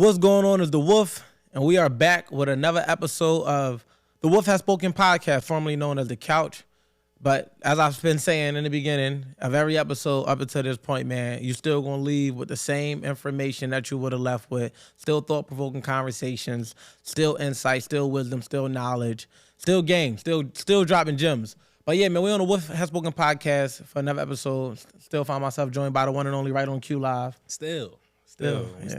What's going on is the Wolf, and we are back with another episode of the Wolf Has Spoken podcast, formerly known as The Couch. But as I've been saying in the beginning of every episode up until this point, man, you still going to leave with the same information that you would have left with. Still thought-provoking conversations, still insight, still wisdom, still knowledge, still game, still dropping gems. But yeah, man, we on the Wolf Has Spoken podcast for another episode. Still find myself joined by the one and only Right on Q Live. Still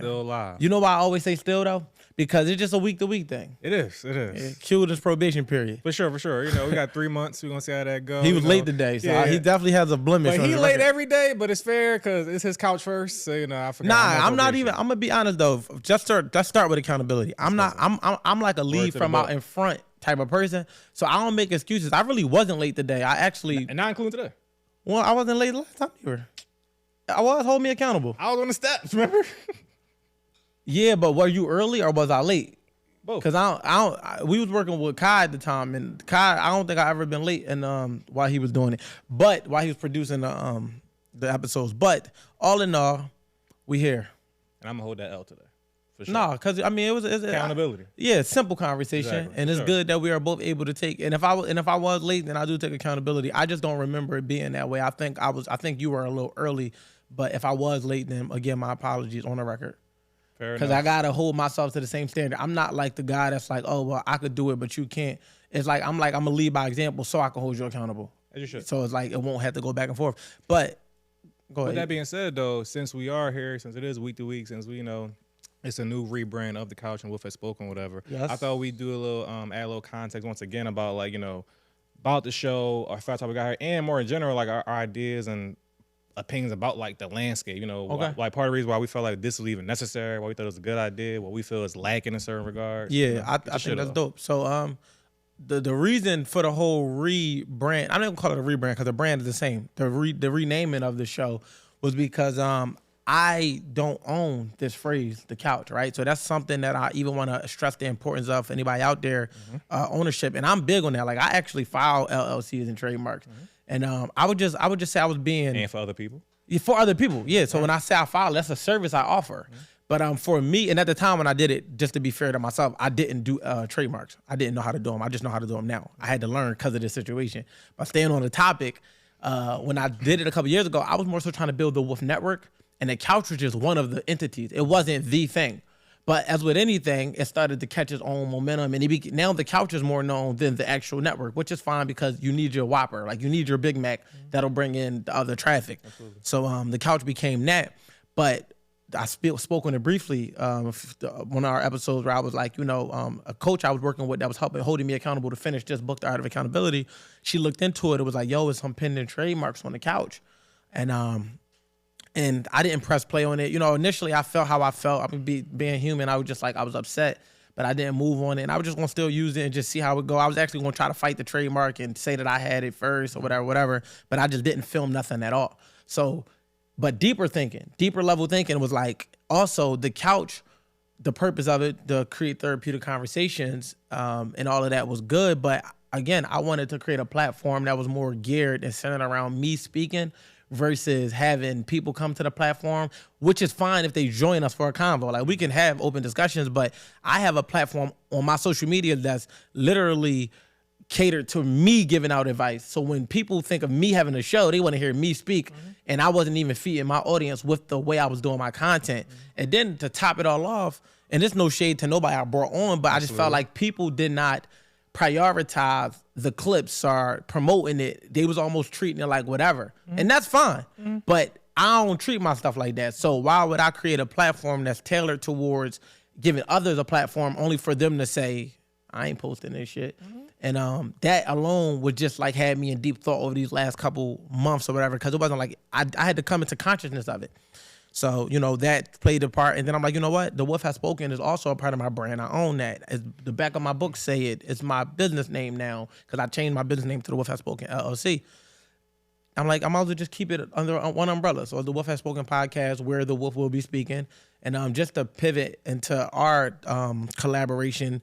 alive. You know why I always say still, though? Because it's just a week-to-week thing. It is. Yeah, Q this probation period. For sure. You know, we got 3 months. We're going to see how that goes. He was late today, so he definitely has a blemish. But he late every day, but it's fair because it's his couch first. So, you know, I forgot. Nah, I'm not even. I'm going to be honest, though. Let's start with accountability. I'm like a lead from out in front type of person, so I don't make excuses. I really wasn't late today. I actually. And not including today. Well, I wasn't late last time either. I was. Hold me accountable. I was on the steps, remember? Yeah, but were you early or was I late? Both. Because we was working with Kai at the time, and Kai, I don't think I ever been late while he was doing it, but while he was producing the episodes. But all in all, we here. And I'm gonna hold that L today. For sure. No, because I mean it's accountability. Simple conversation, exactly. And it's good that we are both able to take. And if I was late, then I do take accountability. I just don't remember it being that way. I think you were a little early, but if I was late, then again, my apologies on the record. Because I gotta hold myself to the same standard. I'm not like the guy that's like, oh well, I could do it, but you can't. It's like I'm gonna lead by example, so I can hold you accountable. As you should. So it's like it won't have to go back and forth. But go ahead. With that being said, though, since we are here, since it is week to week, since we it's a new rebrand of the Couch and Wolf Has Spoken, whatever. Yes. I thought we'd do a little add a little context once again about about the show, our fact we got here, and more in general, like our ideas and opinions about like the landscape, okay. Like part of the reason why we felt like this was even necessary, why we thought it was a good idea, what we feel is lacking in certain regards. Yeah, I think that's dope. So the reason for the whole rebrand, I don't call it a rebrand because the brand is the same. The renaming of the show was because I don't own this phrase, the couch, right? So that's something that I even want to stress the importance of for anybody out there, ownership. And I'm big on that. Like I actually file LLCs and trademarks. And I would just say I was being... And for other people? Yeah, for other people, yeah. So when I say I file, that's a service I offer. But for me, and at the time when I did it, just to be fair to myself, I didn't do trademarks. I didn't know how to do them. I just know how to do them now. I had to learn because of this situation. But staying on the topic, when I did it a couple years ago, I was more so trying to build the Wolf Network. And the couch was just one of the entities. It wasn't the thing. But as with anything, it started to catch its own momentum. And now the couch is more known than the actual network, which is fine because you need your Whopper. Like you need your Big Mac that'll bring in the other traffic. Absolutely. So the couch became that. But I spoke on it briefly one of our episodes where I was like, a coach I was working with that was holding me accountable to finish this book, The Art of Accountability. She looked into it. It was like, yo, it's some pending trademarks on the couch. And I didn't press play on it. Initially I felt how I felt. I mean, being human, I was upset, but I didn't move on it. And I was just going to still use it and just see how it go. I was actually going to try to fight the trademark and say that I had it first or whatever. But I just didn't film nothing at all. So, but deeper level thinking was like, also the couch, the purpose of it, to create therapeutic conversations and all of that was good. But again, I wanted to create a platform that was more geared and centered around me speaking versus having people come to the platform, which is fine if they join us for a convo. Like we can have open discussions, but I have a platform on my social media that's literally catered to me giving out advice. So when people think of me having a show, they want to hear me speak. And I wasn't even feeding my audience with the way I was doing my content. And then to top it all off, and there's no shade to nobody I brought on, but I just felt like people did not prioritize the clips or promoting it. They was almost treating it like whatever. And that's fine. But I don't treat my stuff like that. So why would I create a platform that's tailored towards giving others a platform only for them to say, I ain't posting this shit. And that alone would just like had me in deep thought over these last couple months or whatever, because it wasn't like I had to come into consciousness of it. So, that played a part. And then I'm like, you know what? The Wolf Has Spoken is also a part of my brand. I own that. As the back of my book say it. It's my business name now because I changed my business name to the Wolf Has Spoken LLC. I'm like, I might as well just keep it under one umbrella. So the Wolf Has Spoken podcast, where the Wolf will be speaking. And just to pivot into our collaboration,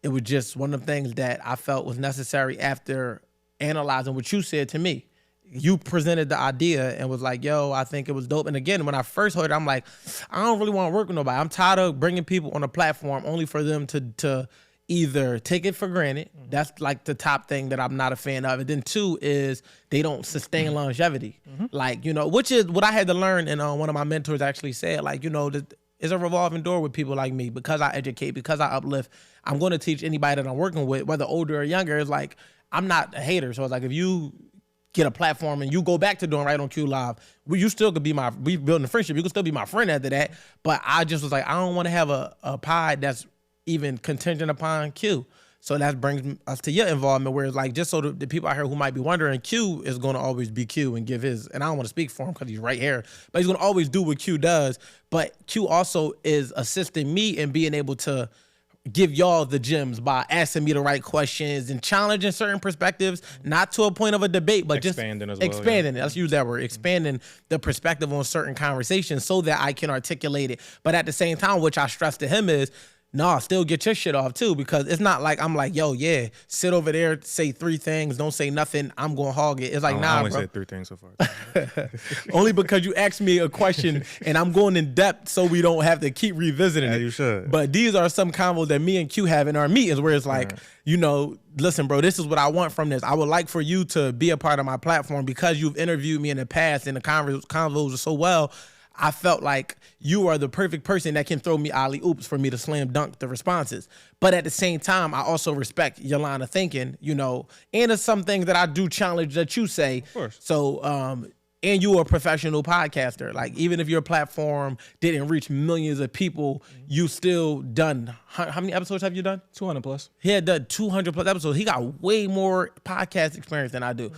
it was just one of the things that I felt was necessary after analyzing what you said to me. you presented the idea and was like, yo, I think it was dope. And again, when I first heard it, I'm like, I don't really want to work with nobody. I'm tired of bringing people on a platform only for them to either take it for granted. That's like the top thing that I'm not a fan of. And then two is they don't sustain longevity. Like, you know, which is what I had to learn. And one of my mentors actually said, like, you know, it's a revolving door with people like me because I educate, because I uplift. I'm going to teach anybody that I'm working with, whether older or younger. It's like, I'm not a hater. So it's like, if you get a platform and you go back to doing Right on Q Live, you still could be we building a friendship. You could still be my friend after that. But I just was like, I don't want to have a pod that's even contingent upon Q. So that brings us to your involvement, where it's like, just so the people out here who might be wondering, Q is going to always be Q and give his, and I don't want to speak for him because he's right here, but he's going to always do what Q does. But Q also is assisting me in being able to give y'all the gems by asking me the right questions and challenging certain perspectives, not to a point of a debate, but expanding just as well, expanding it. Let's use that word, expanding the perspective on certain conversations so that I can articulate it. But at the same time, which I stress to him is, no, still get your shit off too, because it's not like I'm like, yo, yeah, sit over there, say 3 things, don't say nothing, I'm gonna hog it. It's like, nah, I only bro. said 3 things so far. Only because you asked me a question and I'm going in depth so we don't have to keep revisiting it. You should. But these are some combos that me and Q have in our meetings where it's like, you know, listen, bro, this is what I want from this. I would like for you to be a part of my platform because you've interviewed me in the past and the convos are so well. I felt like you are the perfect person that can throw me alley oops for me to slam dunk the responses. But at the same time, I also respect your line of thinking, you know, and there's some things that I do challenge that you say. Of course. So, and you are a professional podcaster. Like, even if your platform didn't reach millions of people, you still done, how many episodes have you done? 200 plus. He had done 200 plus episodes. He got way more podcast experience than I do.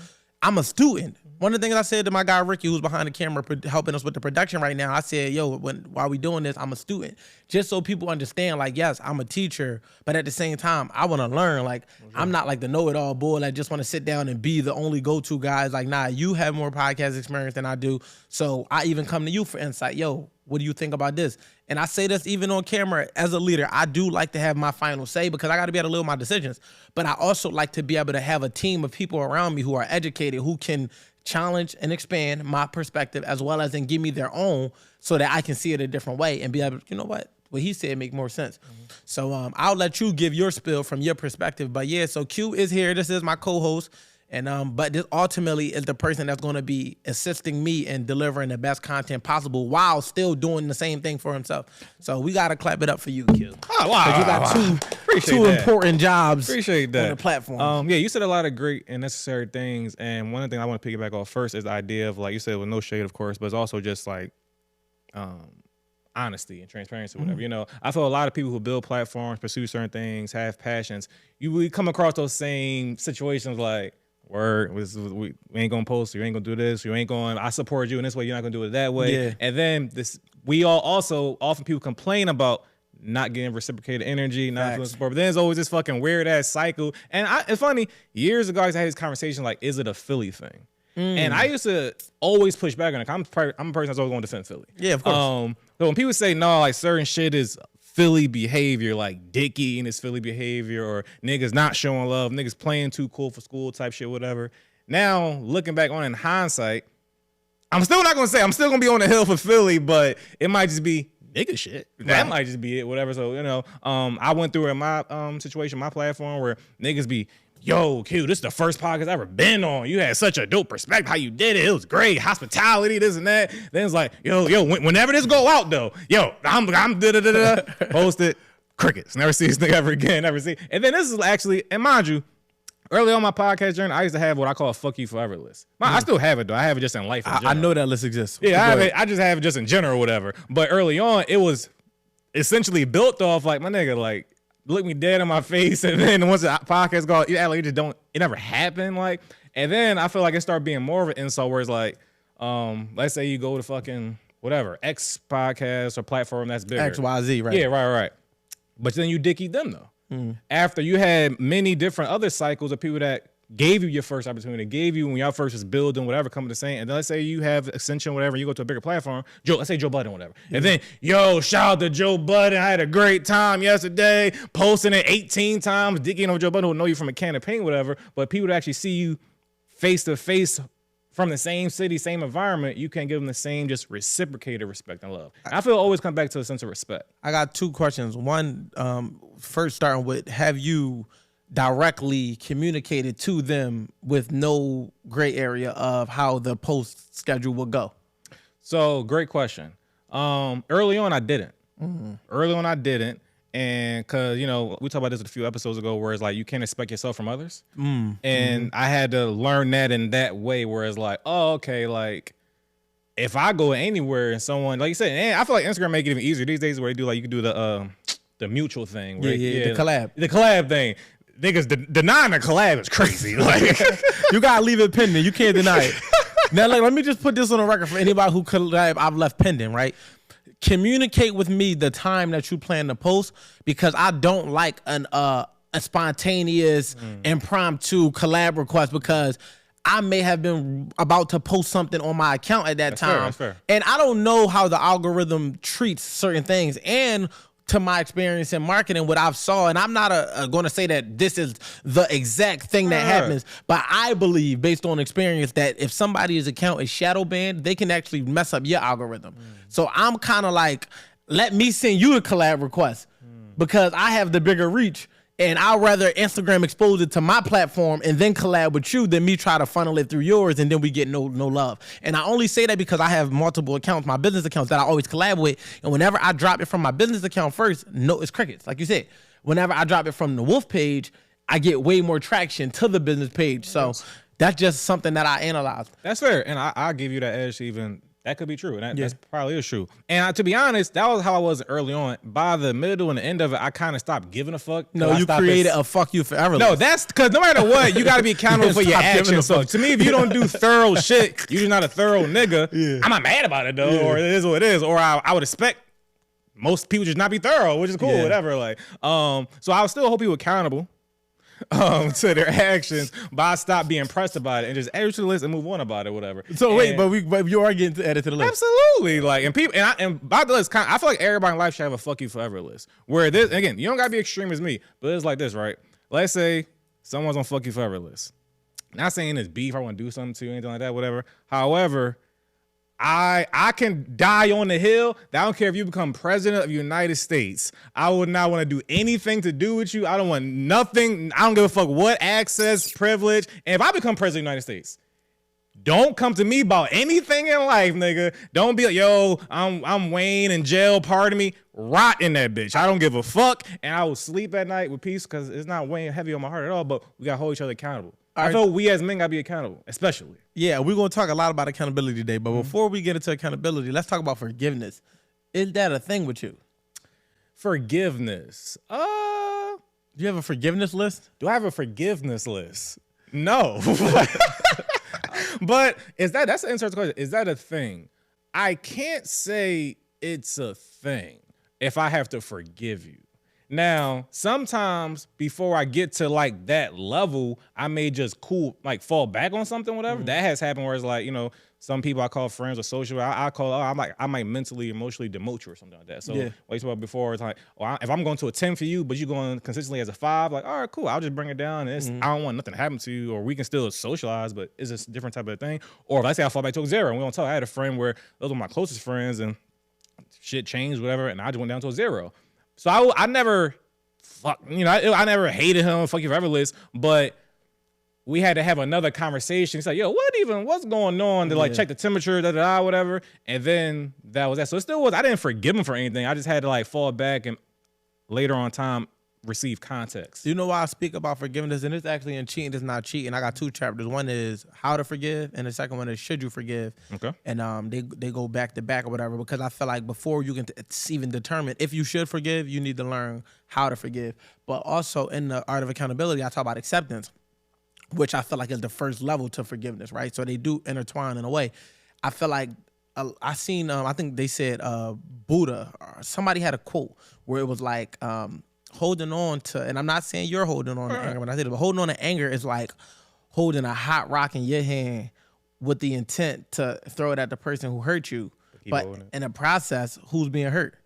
I'm a student. One of the things I said to my guy, Ricky, who's behind the camera helping us with the production right now, I said, yo, while we doing this, I'm a student. Just so people understand, like, yes, I'm a teacher, but at the same time, I want to learn. Like, I'm not like the know-it-all boy that just want to sit down and be the only go-to guy. It's like, nah, you have more podcast experience than I do. So I even come to you for insight. Yo, what do you think about this? And I say this even on camera as a leader. I do like to have my final say because I got to be able to live with my decisions. But I also like to be able to have a team of people around me who are educated, who can challenge and expand my perspective as well as then give me their own so that I can see it a different way and be able to, you know what he said make more sense. So I'll let you give your spill from your perspective. But yeah, so Q is here. This is my co-host. And but this ultimately is the person that's going to be assisting me in delivering the best content possible while still doing the same thing for himself. So we got to clap it up for you, Q. Oh, wow. Because you got two important jobs Appreciate that. on the platform. Yeah, you said a lot of great and necessary things. And one of the things I want to piggyback off first is the idea of, like you said, with no shade, of course, but it's also just like honesty and transparency, whatever. You know, I feel a lot of people who build platforms, pursue certain things, have passions, we come across those same situations like, word, we ain't gonna post, you ain't gonna do this, you ain't going, I support you in this way, you're not gonna do it that way. Yeah. And then we all also, often people complain about not getting reciprocated energy, not doing support. But then there's always this fucking weird ass cycle. And it's funny, years ago I had this conversation like, is it a Philly thing? And I used to always push back on it. I'm a person that's always going to defend Philly. Yeah, of course. So when people say, no, like certain shit is Philly behavior, like Dickie and his Philly behavior, or niggas not showing love, niggas playing too cool for school type shit, whatever. Now, looking back on it in hindsight, I'm still not going to say, I'm still going to be on the hill for Philly, but it might just be nigga shit. That might just be it, whatever. So, you know, I went through in my situation, my platform, where niggas be, yo, Q, this is the first podcast I've ever been on. You had such a dope perspective how you did it. It was great. Hospitality, this and that. Then it's like, yo, whenever this go out, though, yo, I'm da-da-da-da. Post it. Crickets. Never see this nigga ever again. Never see. And then this is actually, and mind you, early on my podcast journey, I used to have what I call a fuck you forever list. I still have it, though. I have it just in life in general. I know that list exists. Yeah, I just have it just in general or whatever. But early on, it was essentially built off like, my nigga, like, look me dead in my face, and then once the podcast go, you act like it never happened, like. And then I feel like it started being more of an insult where it's like, let's say you go to fucking whatever X podcast or platform that's bigger, XYZ, right? Yeah, right. But then you dicky them though. After you had many different other cycles of people that gave you your first opportunity, gave you when y'all first was building whatever, coming to saying, and then let's say you have Ascension, whatever, you go to a bigger platform, let's say Joe Budden, whatever, and then, yo, shout out to Joe Budden, I had a great time yesterday, posting it 18 times, dicking over Joe Budden, who know you from a can of paint, whatever, but people to actually see you face to face from the same city, same environment, you can't give them the same just reciprocated respect and love. I feel it always comes back to a sense of respect. I got two questions. One, first starting with, have you directly communicated to them with no gray area of how the post schedule will go? So great question. Early on, I didn't. Early on, I didn't. And because, you know, we talked about this a few episodes ago where it's like you can't expect yourself from others. And I had to learn that in that way where it's like, oh, okay, like if I go anywhere and someone, like you said, and I feel like Instagram make it even easier these days where they do like, you can do the mutual thing. Where The collab. The collab thing. Niggas denying the collab is crazy. Like You got to leave it pending. You can't deny it. Now, like, let me just put this on the record for anybody who collab I've left pending, right? Communicate with me the time that you plan to post, because I don't like a spontaneous, impromptu collab request, because I may have been about to post something on my account at that time. That's fair. And I don't know how the algorithm treats certain things. And to my experience in marketing, what I've saw, and I'm not going to say that this is the exact thing that happens, but I believe based on experience that if somebody's account is shadow banned, they can actually mess up your algorithm. So I'm kind of like, let me send you a collab request because I have the bigger reach. And I'd rather Instagram expose it to my platform and then collab with you than me try to funnel it through yours and then we get no love. And I only say that because I have multiple accounts, my business accounts that I always collab with. And whenever I drop it from my business account first, no, it's crickets. Like you said, whenever I drop it from the Wolf page, I get way more traction to the business page. So that's just something that I analyzed. That's fair. And I'll give you that edge even. That could be true, and that's probably is true. And to be honest, that was how I was early on. By the middle and the end of it, I kind of stopped giving a fuck. No, you created a fuck you forever. No, that's because no matter what, you got to be accountable for your actions. So to me, if you don't do thorough shit, you're just not a thorough nigga. I'm not mad about it though, or it is what it is. Or I would expect most people just not be thorough, which is cool, whatever. Like, so I would still hold people accountable to their actions, but I stopped being pressed about it and just add it to the list and move on about it, whatever. So wait, but you are getting to add it to the list. Absolutely. Like, and people, and by the list, I feel like everybody in life should have a fuck you forever list. Where this, again, you don't gotta be extreme as me, but it's like this, right? Let's say someone's on fuck you forever list. Not saying it's beef, I want to do something to you, anything like that, whatever. However, I can die on the hill. I don't care if you become president of the United States. I would not want to do anything to do with you. I don't want nothing. I don't give a fuck what access, privilege. And if I become president of the United States, don't come to me about anything in life, nigga. Don't be like, yo, I'm Wayne in jail, pardon me. Rot in that bitch. I don't give a fuck. And I will sleep at night with peace because it's not weighing heavy on my heart at all, but we got to hold each other accountable. I feel we as men got to be accountable, especially. Yeah, we're going to talk a lot about accountability today, but before we get into accountability, let's talk about forgiveness. Is that a thing with you? Forgiveness. Do you have a forgiveness list? Do I have a forgiveness list? No. But that's an interesting question. Is that a thing? I can't say it's a thing if I have to forgive you. Now, sometimes before I get to like that level, I may just fall back on something, whatever. That has happened where it's like, you know, some people I call friends or social, I might mentally, emotionally demote you or something like that. So what you talked about before, it's like, if I'm going to a 10 for you, but you're going consistently as a 5, like, all right, cool, I'll just bring it down. And I don't want nothing to happen to you, or we can still socialize, but it's a different type of thing. Or let's say I fall back to a 0 and we don't talk. I had a friend where those were my closest friends and shit changed, whatever, and I just went down to a 0. So I never, I never hated him, fuck you forever list, but we had to have another conversation. He's like, yo, what's going on? To like check the temperature, whatever. And then that was that. So it still was, I didn't forgive him for anything. I just had to like fall back and later on time receive context. You know why I speak about forgiveness? And it's actually in Cheating Is Not Cheating. I got 2 chapters. One is how to forgive, and the second one is should you forgive. Okay. And they go back to back or whatever, because I feel like before you can even determine if you should forgive, you need to learn how to forgive. But also in the art of accountability, I talk about acceptance, which I feel like is the first level to forgiveness, right? So they do intertwine in a way. I feel like I think they said Buddha, or somebody had a quote where it was like, holding on to, and I'm not saying you're holding on to anger, but I said, but holding on to anger is like holding a hot rock in your hand with the intent to throw it at the person who hurt you. But in the process, who's being hurt?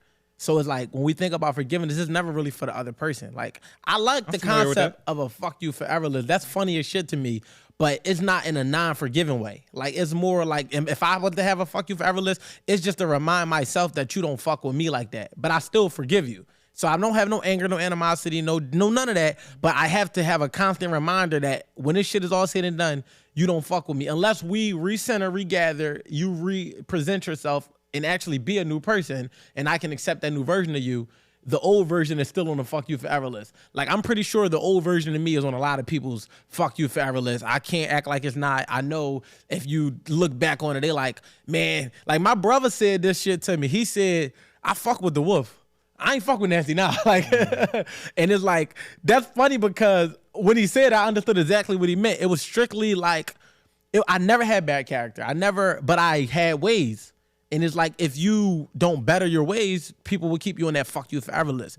So it's like when we think about forgiveness, it's never really for the other person. Like I like the familiar with concept of a fuck you forever list. That's funny as shit to me, but it's not in a non-forgiving way. Like it's more like if I was to have a fuck you forever list, it's just to remind myself that you don't fuck with me like that. But I still forgive you. So I don't have no anger, no animosity, no none of that. But I have to have a constant reminder that when this shit is all said and done, you don't fuck with me. Unless we recenter, regather, you re-present yourself and actually be a new person, and I can accept that new version of you, the old version is still on the fuck you forever list. Like, I'm pretty sure the old version of me is on a lot of people's fuck you forever list. I can't act like it's not. I know if you look back on it, they like, man, like my brother said this shit to me. He said, I fuck with the wolf. I ain't fuck with Nasty now. Like, and it's like, that's funny because when he said it, I understood exactly what he meant. It was strictly like, I never had bad character. But I had ways. And it's like, if you don't better your ways, people will keep you on that fuck you forever list.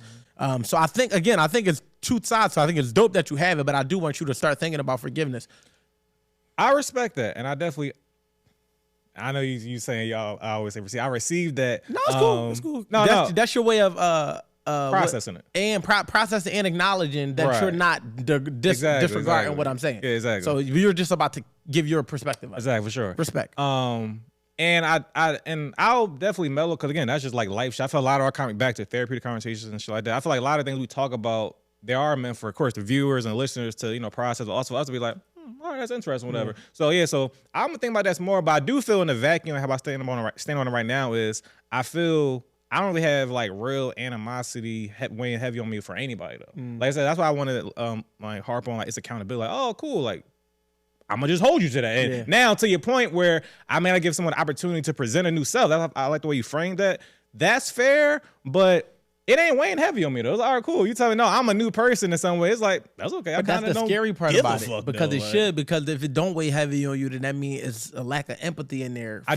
So I think it's two sides. So I think it's dope that you have it, but I do want you to start thinking about forgiveness. I respect that. And I know you saying y'all, I always say receive. I received that. No, it's cool. It's cool. That's your way of processing it. And processing and acknowledging that you're not disregarding what I'm saying. Yeah, exactly. So you're just about to give your perspective. Exactly, for sure. Respect. And I'll definitely mellow because again, that's just like life shit. I feel a lot of our coming back to therapeutic conversations and shit like that. I feel like a lot of things we talk about, they are meant for, of course, the viewers and listeners to process, but also for us to be like, all right, that's interesting, whatever. Yeah. So I'm gonna think about that some more. But I do feel in the vacuum, how I stand on it right now is I feel I don't really have like real animosity weighing heavy on me for anybody though. Like I said, that's why I wanted to like harp on like it's accountability. Like, oh, cool, like. I'm gonna just hold you to that. And now to your point where I may not give someone an opportunity to present a new self. I like the way you framed that. That's fair, but it ain't weighing heavy on me though. It's like, all right, cool. You tell me no, I'm a new person in some way. It's like, that's okay. But that's the scary part about it. Because though, it should, because if it don't weigh heavy on you, then that means it's a lack of empathy in there. I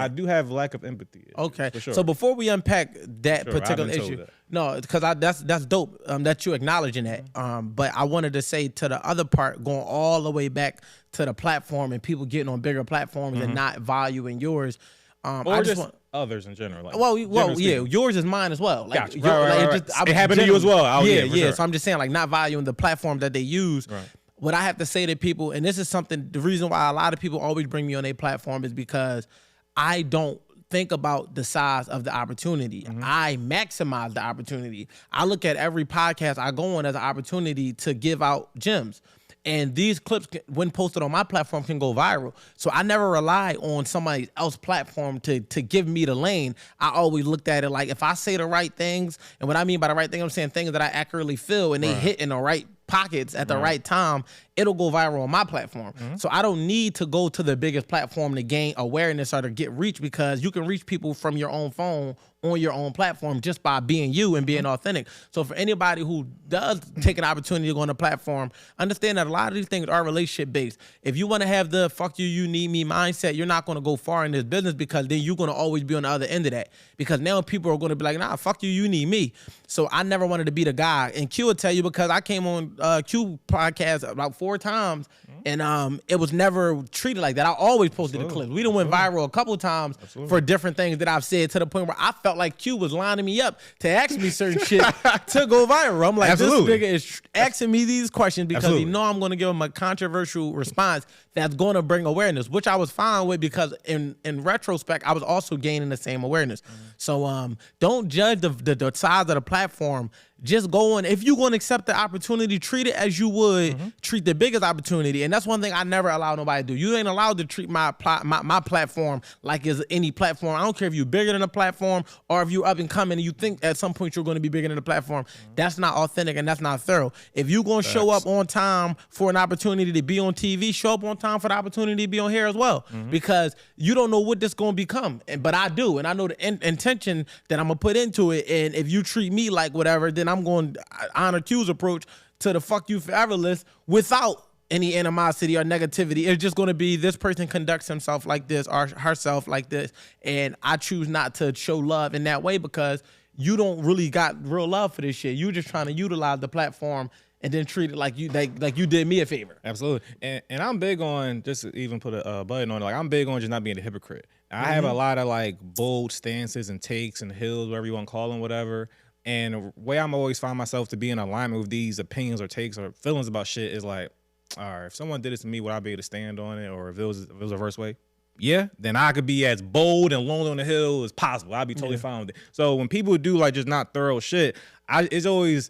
do have lack of empathy. Okay. For sure. So before we unpack that particular issue, no, because that's dope that you acknowledging that. But I wanted to say to the other part, going all the way back to the platform and people getting on bigger platforms and not valuing yours. Or just others in general. Like, yours is mine as well. Like, gotcha. Right. It happened to you as well. Sure. So I'm just saying, like, not valuing the platform that they use. Right. What I have to say to people, and this is something, the reason why a lot of people always bring me on a platform is because I don't think about the size of the opportunity. I maximize the opportunity. I look at every podcast I go on as an opportunity to give out gems. And these clips, when posted on my platform, can go viral. So I never rely on somebody else's platform to give me the lane. I always looked at it like if I say the right things, and what I mean by the right thing, I'm saying things that I accurately feel and they hit in the right pockets at the right time, it'll go viral on my platform. So I don't need to go to the biggest platform to gain awareness or to get reach, because you can reach people from your own phone on your own platform just by being you and being authentic. So for anybody who does take an opportunity to go on a platform, understand that a lot of these things are relationship based. If you want to have the fuck you, you need me mindset, you're not going to go far in this business, because then you're going to always be on the other end of that. Because now people are going to be like, nah, fuck you, you need me. So I never wanted to be the guy. And Q will tell you, because I came on Q podcast about 4 times and it was never treated like that. I always posted the clips. We done went viral a couple of times for different things that I've said, to the point where I felt like Q was lining me up to ask me certain shit to go viral. I'm like, this nigga is asking me these questions because he know I'm going to give him a controversial response that's going to bring awareness, which I was fine with, because in retrospect, I was also gaining the same awareness. So don't judge the size of the platform. Just go on. If you're going to accept the opportunity, treat it as you would treat the biggest opportunity. And that's one thing I never allow nobody to do. You ain't allowed to treat my platform like it's any platform. I don't care if you're bigger than a platform or if you're up and coming and you think at some point you're going to be bigger than the platform. That's not authentic and that's not thorough. If you're going to show up on time for an opportunity to be on TV, show up on time for the opportunity to be on here as well. Because you don't know what this going to become. But I do. And I know the intention that I'm going to put into it. And if you treat me like whatever, then I'm going to honor Q's approach to the fuck you forever list without any animosity or negativity. It's just going to be, this person conducts himself like this or herself like this, and I choose not to show love in that way, because you don't really got real love for this shit. You just trying to utilize the platform and then treat it like you did me a favor. Absolutely. And I'm big on, just to even put a button on it, like I'm big on just not being a hypocrite. I have a lot of like bold stances and takes and hills, whatever you want to call them, whatever. And the way I'm always find myself to be in alignment with these opinions or takes or feelings about shit is like, all right, if someone did this to me, would I be able to stand on it? Or if it was a reverse way? Yeah, then I could be as bold and lonely on the hill as possible. I'd be totally fine with it. So when people do like just not thorough shit, it's always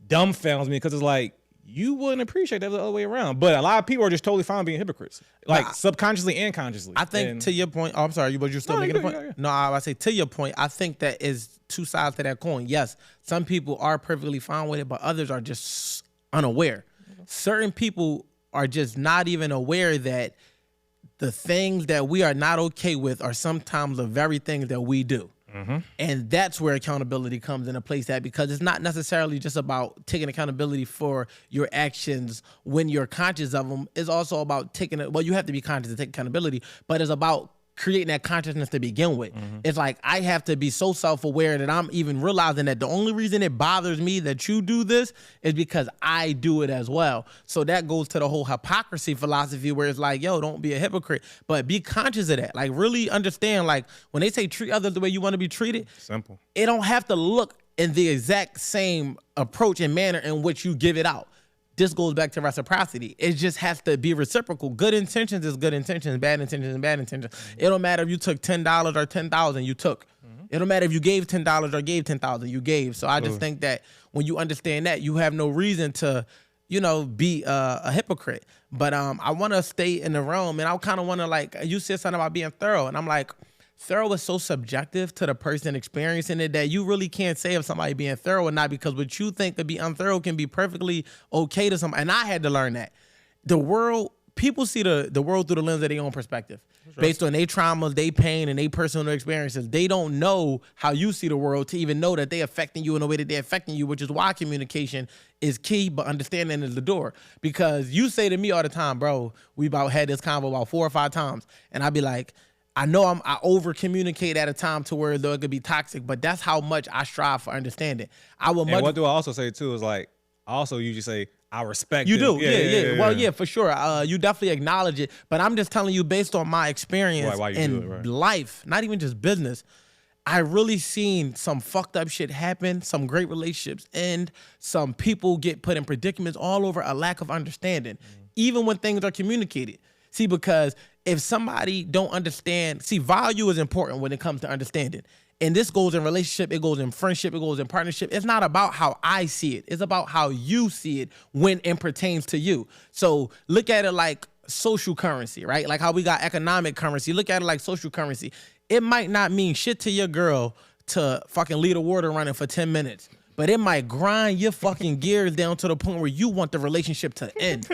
dumbfounds me because it's like, you wouldn't appreciate that the other way around. But a lot of people are just totally fine being hypocrites, like subconsciously and consciously. I think to your point, I'm sorry, but you're still making a point. Yeah. No, I say to your point, I think that is two sides to that coin. Yes, some people are perfectly fine with it, but others are just unaware. Certain people are just not even aware that the things that we are not okay with are sometimes the very things that we do. And that's where accountability comes into place at, because it's not necessarily just about taking accountability for your actions when you're conscious of them. It's also about taking it. Well, you have to be conscious to take accountability, but it's about creating that consciousness to begin with. It's like I have to be so self-aware that I'm even realizing that the only reason it bothers me that you do this is because I do it as well. So that goes to the whole hypocrisy philosophy where it's like, yo, don't be a hypocrite, but be conscious of that. Like really understand, like when they say treat others the way you want to be treated, simple. It don't have to look in the exact same approach and manner in which you give it out. This goes back to reciprocity. It just has to be reciprocal. Good intentions is good intentions. Bad intentions is bad intentions. It don't matter if you took $10 or 10,000, you took. It don't matter if you gave $10 or gave 10,000, you gave. So I just think that when you understand that, you have no reason to, be a hypocrite. But I want to stay in the realm, and I kind of want to, like, you said something about being thorough, and I'm like, thorough is so subjective to the person experiencing it that you really can't say if somebody being thorough or not, because what you think to be unthorough can be perfectly okay to somebody. And I had to learn that. People see the world through the lens of their own perspective, based on their traumas, their pain, and their personal experiences. They don't know how you see the world to even know that they're affecting you in the way that they're affecting you, which is why communication is key, but understanding is the door. Because you say to me all the time, bro, we about had this convo about 4 or 5 times, and I'd be like, I know I over communicate at a time to where though it could be toxic, but that's how much I strive for understanding. What do I also say too is like, I also usually say, I respect you them. do. Yeah. Well, yeah, for sure. You definitely acknowledge it, but I'm just telling you based on my experience in life, not even just business. I really seen some fucked up shit happen, some great relationships end, some people get put in predicaments all over a lack of understanding, even when things are communicated. See, because if somebody don't understand, value is important when it comes to understanding. And this goes in relationship, it goes in friendship, it goes in partnership. It's not about how I see it. It's about how you see it when it pertains to you. So look at it like social currency, right? Like how we got economic currency. Look at it like social currency. It might not mean shit to your girl to fucking leave the water running for 10 minutes. But it might grind your fucking gears down to the point where you want the relationship to end.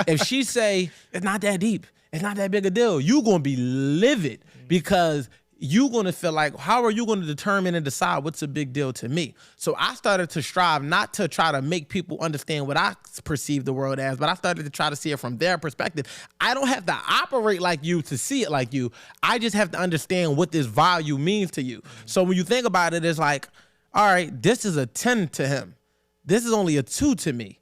If she say, it's not that deep, it's not that big a deal, you gonna be livid because you gonna feel like, how are you gonna determine and decide what's a big deal to me? So I started to strive not to try to make people understand what I perceive the world as, but I started to try to see it from their perspective. I don't have to operate like you to see it like you. I just have to understand what this value means to you. So when you think about it, it's like, all right, this is a 10 to him. This is only a 2 to me.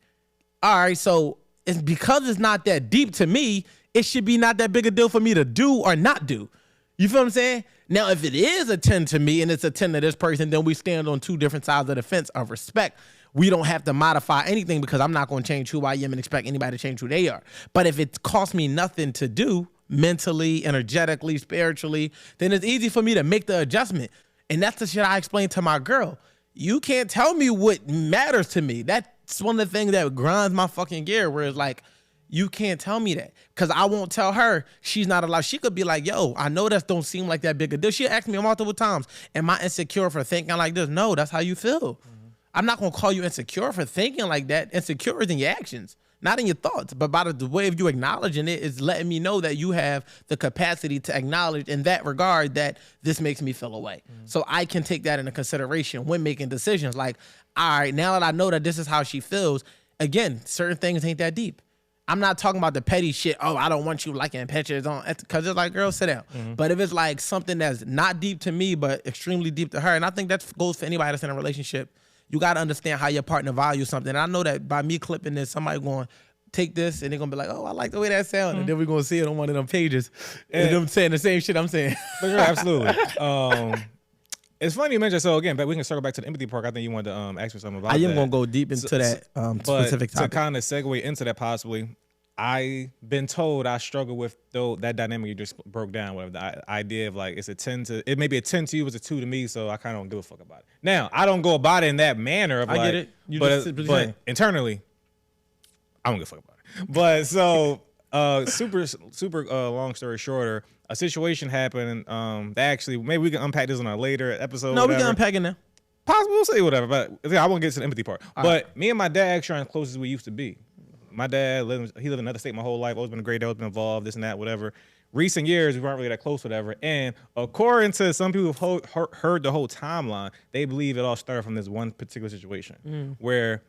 All right, so it's because it's not that deep to me, it should be not that big a deal for me to do or not do. You feel what I'm saying? Now, if it is a 10 to me and it's a 10 to this person, then we stand on 2 different sides of the fence of respect. We don't have to modify anything because I'm not going to change who I am and expect anybody to change who they are. But if it costs me nothing to do, mentally, energetically, spiritually, then it's easy for me to make the adjustment. And that's the shit I explained to my girl. You can't tell me what matters to me. That's one of the things that grinds my fucking gear, where it's like, you can't tell me that, because I won't tell her she's not allowed. She could be like, yo, I know that don't seem like that big a deal. She asked me multiple times, am I insecure for thinking like this? No, that's how you feel. I'm not going to call you insecure for thinking like that. Insecure is in your actions, not in your thoughts. But by the way of you acknowledging it is letting me know that you have the capacity to acknowledge in that regard that this makes me feel away. So I can take that into consideration when making decisions. Like, all right, now that I know that this is how she feels, again, certain things ain't that deep. I'm not talking about the petty shit. Oh, I don't want you liking pictures on, because it's like, girl, sit down. But if it's like something that's not deep to me, but extremely deep to her, and I think that goes for anybody that's in a relationship, you got to understand how your partner values something. And I know that by me clipping this, somebody going take this and they're gonna be like, oh, I like the way that sounds, and then we're gonna see it on one of them pages and them saying the same shit I'm saying. For sure, absolutely. It's funny you mentioned. So again, but we can circle back to the empathy part. I think you wanted to ask me something about. I am gonna go deep into that specific topic. To kind of segue into that, possibly, I've been told I struggle with that dynamic you just broke down. Whatever the idea of like it's a 10 to it may be a 10 to you, it's a 2 to me. So I kind of don't give a fuck about it. Now I don't go about it in that manner of I like, get it. But internally, I don't give a fuck about it. But so super long story shorter, a situation happened. That actually maybe we can unpack this on a later episode. No, we can unpack it now. Possible, we'll say whatever. But yeah, I won't get to the empathy part. But me and my dad actually aren't as close as we used to be. My dad lived in another state my whole life. Always been a great dad, always been involved, this and that, whatever. Recent years, we weren't really that close, whatever. And according to some people who've heard the whole timeline, they believe it all started from this one particular situation where.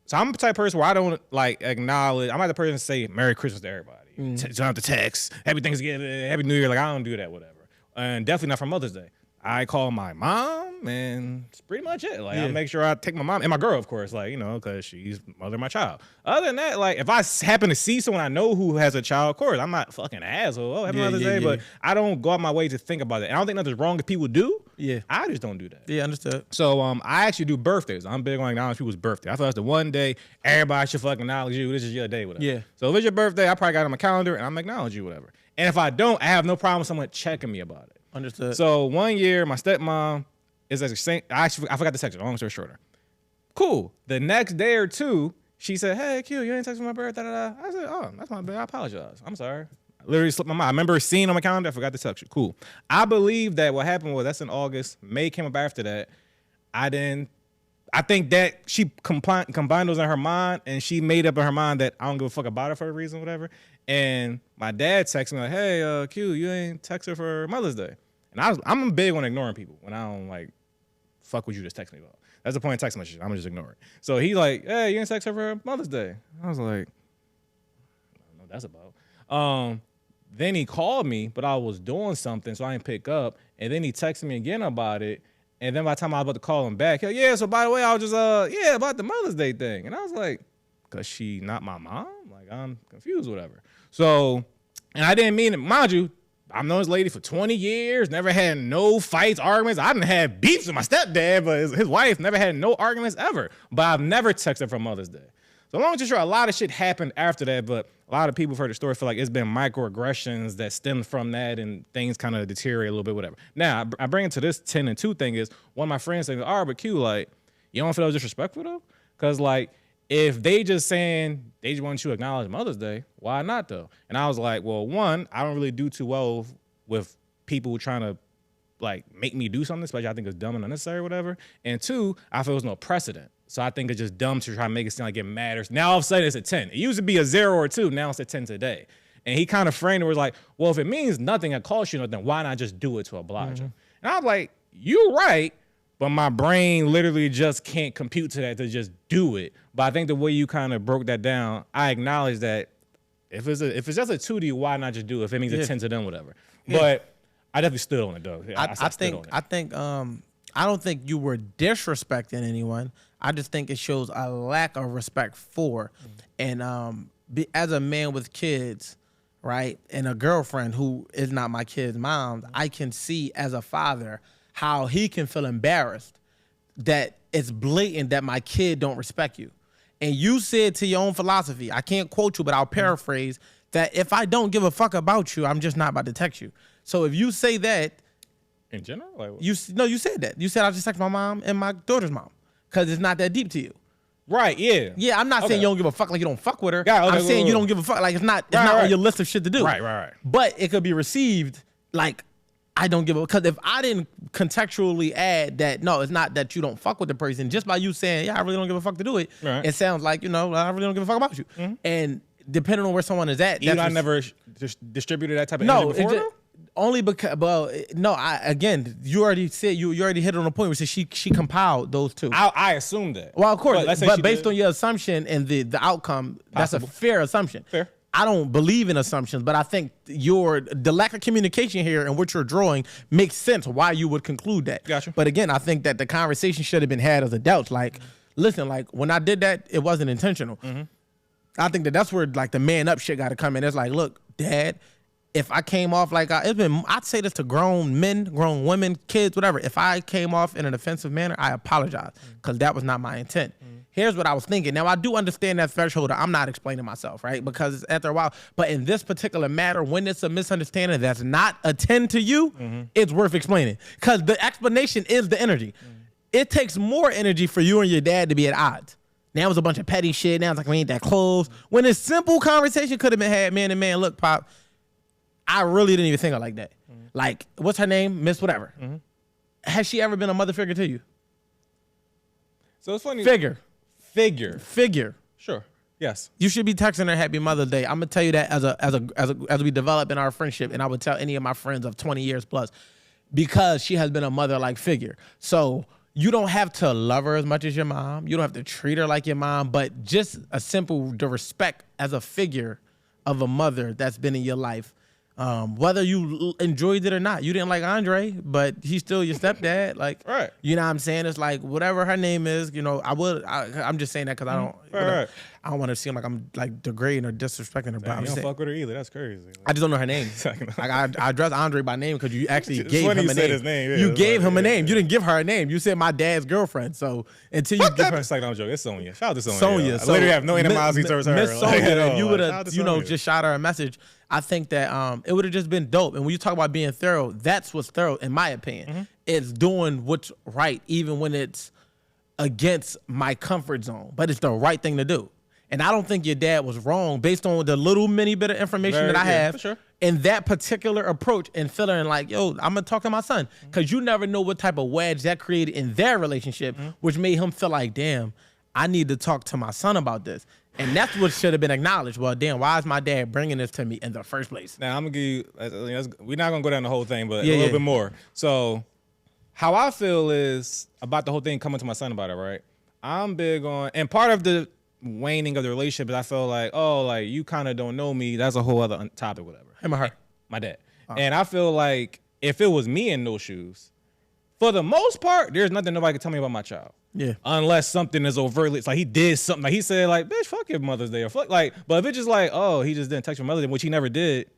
So I'm the type of person where I don't like acknowledge. I'm not the person to say Merry Christmas to everybody. So I have to text Happy Thanksgiving, Happy New Year. Like I don't do that, whatever. And definitely not for Mother's Day. I call my mom, and it's pretty much it. Like I make sure I take my mom and my girl, of course, like because she's mother of my child. Other than that, like if I happen to see someone I know who has a child, of course, I'm not fucking an asshole. Oh, Happy Mother's Day, but I don't go out my way to think about it. And I don't think nothing's wrong if people do. Yeah, I just don't do that. Yeah, understood. So I actually do birthdays. I'm big on acknowledging people's birthday. I thought that's the one day everybody should fucking acknowledge you. This is your day, whatever. Yeah. So if it's your birthday, I probably got it on my calendar and I'm acknowledge you, whatever. And if I don't, I have no problem with someone checking me about it. Understood. So one year, my stepmom is like saying, I forgot to text her. Long story shorter. Cool. The next day or two, she said, "Hey, Q, you ain't texting my birthday." I said, "Oh, that's my bad. I apologize. I'm sorry." I literally slipped my mind. I remember seeing on my calendar. I forgot to text you. Cool. I believe that what happened was that's in August. May came up after that. I think that she combined those in her mind, and she made up in her mind that I don't give a fuck about her for a reason, whatever. And my dad texted me like, "Hey, Q, you ain't text her for Mother's Day." And I'm big on ignoring people when I don't like fuck what you just text me about. That's the point of text message. I'm gonna just ignore it. So he like, "Hey, you ain't text her for Mother's Day." I was like, I don't know what that's about. Then he called me, but I was doing something, so I didn't pick up. And then he texted me again about it. And then by the time I was about to call him back, yeah, so by the way, I was just, about the Mother's Day thing. And I was like, because she not my mom? Like, I'm confused, whatever. So, and I didn't mean it. Mind you, I've known this lady for 20 years, never had no fights, arguments. I didn't have beefs with my stepdad, but his wife never had no arguments ever. But I've never texted for Mother's Day. So long as you're sure, a lot of shit happened after that, but a lot of people who've heard the story feel like it's been microaggressions that stem from that and things kind of deteriorate a little bit, whatever. Now, I bring it to this 10 and 2 thing is one of my friends saying, "All right, but Q, like, you don't feel disrespectful though?" Because, like, if they just saying they just want you to acknowledge Mother's Day, why not though? And I was like, well, one, I don't really do too well with people trying to, like, make me do something, especially I think it's dumb and unnecessary, whatever. And two, I feel there's no precedent. So I think it's just dumb to try to make it seem like it matters. Now all of a sudden it's a 10. It used to be a 0 or 2. Now it's a 10 today. And he kind of framed it was like, well, if it means nothing, it costs you nothing, why not just do it to oblige him? And I was like, you're right, but my brain literally just can't compute to that to just do it. But I think the way you kind of broke that down, I acknowledge that if it's just a 2 to you, why not just do it? If it means a 10 to them, whatever. Yeah. But I definitely stood on it though. I don't think you were disrespecting anyone. I just think it shows a lack of respect for, and as a man with kids, right, and a girlfriend who is not my kid's mom, I can see as a father how he can feel embarrassed that it's blatant that my kid don't respect you. And you said to your own philosophy, I can't quote you, but I'll paraphrase, that if I don't give a fuck about you, I'm just not about to text you. So if you say that, in general, like, you said that. You said I just text my mom and my daughter's mom because it's not that deep to you. Right, yeah. Yeah, I'm not saying you don't give a fuck like you don't fuck with her. Yeah, okay, I'm saying you don't give a fuck like it's not on your list of shit to do. Right. But it could be received like I don't give a, because if I didn't contextually add that, no, it's not that you don't fuck with the person, just by you saying, yeah, I really don't give a fuck to do it, it sounds like, I really don't give a fuck about you. And depending on where someone is at. I never distributed that type of energy before? Only because, again, you already said, you already hit it on a point where she compiled those two. I assumed that. Well, of course, but based on your assumption and the outcome, that's a fair assumption. Fair. I don't believe in assumptions, but I think the lack of communication here and what you're drawing makes sense why you would conclude that. Gotcha. But again, I think that the conversation should have been had as adults. Like, listen, like when I did that, it wasn't intentional. I think that's where like the man up shit got to come in. It's like, look, Dad, if I came off like I'd say this to grown men, grown women, kids, whatever. If I came off in an offensive manner, I apologize because that was not my intent. Here's what I was thinking. Now, I do understand that threshold. I'm not explaining myself, right? Because after a while, but in this particular matter, when it's a misunderstanding that's not attend to you, it's worth explaining. Because the explanation is the energy. It takes more energy for you and your dad to be at odds. Now it's a bunch of petty shit. Now it's like we ain't that close. When a simple conversation could have been had man to man. Look, Pop, I really didn't even think of it like that. Like, what's her name? Miss whatever. Has she ever been a mother figure to you? So it's funny. Figure. Sure. Yes. You should be texting her Happy Mother's Day. I'm gonna tell you that as we develop in our friendship, and I would tell any of my friends of 20 years plus, because she has been a mother-like figure. So you don't have to love her as much as your mom. You don't have to treat her like your mom, but just the respect as a figure of a mother that's been in your life. Whether you enjoyed it or not, you didn't like Andre, but he's still your stepdad. Like, right. You know what I'm saying? It's like whatever her name is, you know, I'm just saying that because I don't, right. I don't want to seem like I'm like degrading or disrespecting her. But You don't fuck with her either. That's crazy. I just don't know her name. Like I address Andre by name because you actually gave him a name. His name. Yeah, you gave him a name. You didn't give her a name. You said my dad's girlfriend. So until you give her, it's like, I'm joking. It's Sonya. Shout out to Sonya. Sonya. I literally have no animosity towards her. Miss Sonya, if you would have, Sonya. just shot her a message, I think that it would have just been dope. And when you talk about being thorough, that's what's thorough, in my opinion. It's doing what's right, even when it's against my comfort zone. But it's the right thing to do. And I don't think your dad was wrong based on the little mini bit of information that I have for sure. in that particular approach and feeling like, yo, I'm going to talk to my son. Because you never know what type of wedge that created in their relationship, which made him feel like, damn, I need to talk to my son about this. And that's what should have been acknowledged. Well, damn, why is my dad bringing this to me in the first place? Now, I'm going to give you, we're not going to go down the whole thing, but a little bit more. So how I feel is about the whole thing coming to my son about it, right? I'm big on, and part of the waning of the relationship is I feel like, oh, like you kind of don't know me. That's a whole other topic, whatever. Him or her? My dad. And I feel like if it was me in those shoes, for the most part, there's nothing nobody can tell me about my child. Yeah. Unless something is overtly, it's like he did something. Like he said, like, bitch, fuck your Mother's Day or fuck, like. But if it's just like, oh, he just didn't text your Mother's Day, which he never did,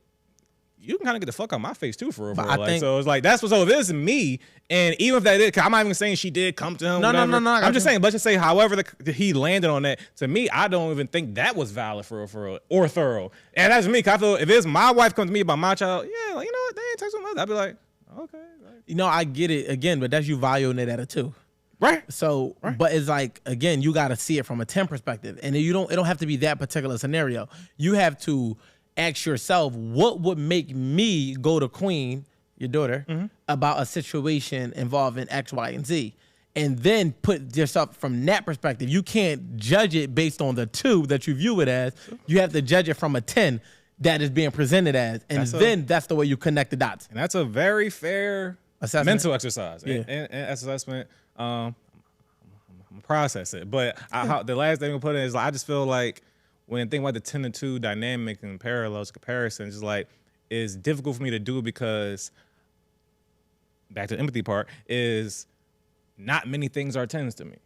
you can kind of get the fuck out my face too for real. Like, so it's like that's what. So if it's me, and even if that is, cause I'm not even saying she did come to him. No. I'm just saying. Let's just say, however he landed on that. To me, I don't even think that was valid for real or thorough. And that's me. Cause I feel if it's my wife comes to me about my child, yeah, like, you know what, they ain't text my mother. I'd be like, okay. You know, I get it again, but that's you valuing it at a 2. Right. So, but it's like, again, you got to see it from a 10 perspective. And it don't have to be that particular scenario. You have to ask yourself, what would make me go to Queen, your daughter, about a situation involving X, Y, and Z? And then put yourself from that perspective. You can't judge it based on the 2 that you view it as. You have to judge it from a 10 that is being presented as. And that's the way you connect the dots. And that's a very fair mental exercise. Yeah. And assessment. I'm process it. But the last thing I'm put in is like, I just feel like when thinking about the 10 to 2 dynamic and parallels, comparisons, just like it's difficult for me to do because back to the empathy part is not many things are 10s to me.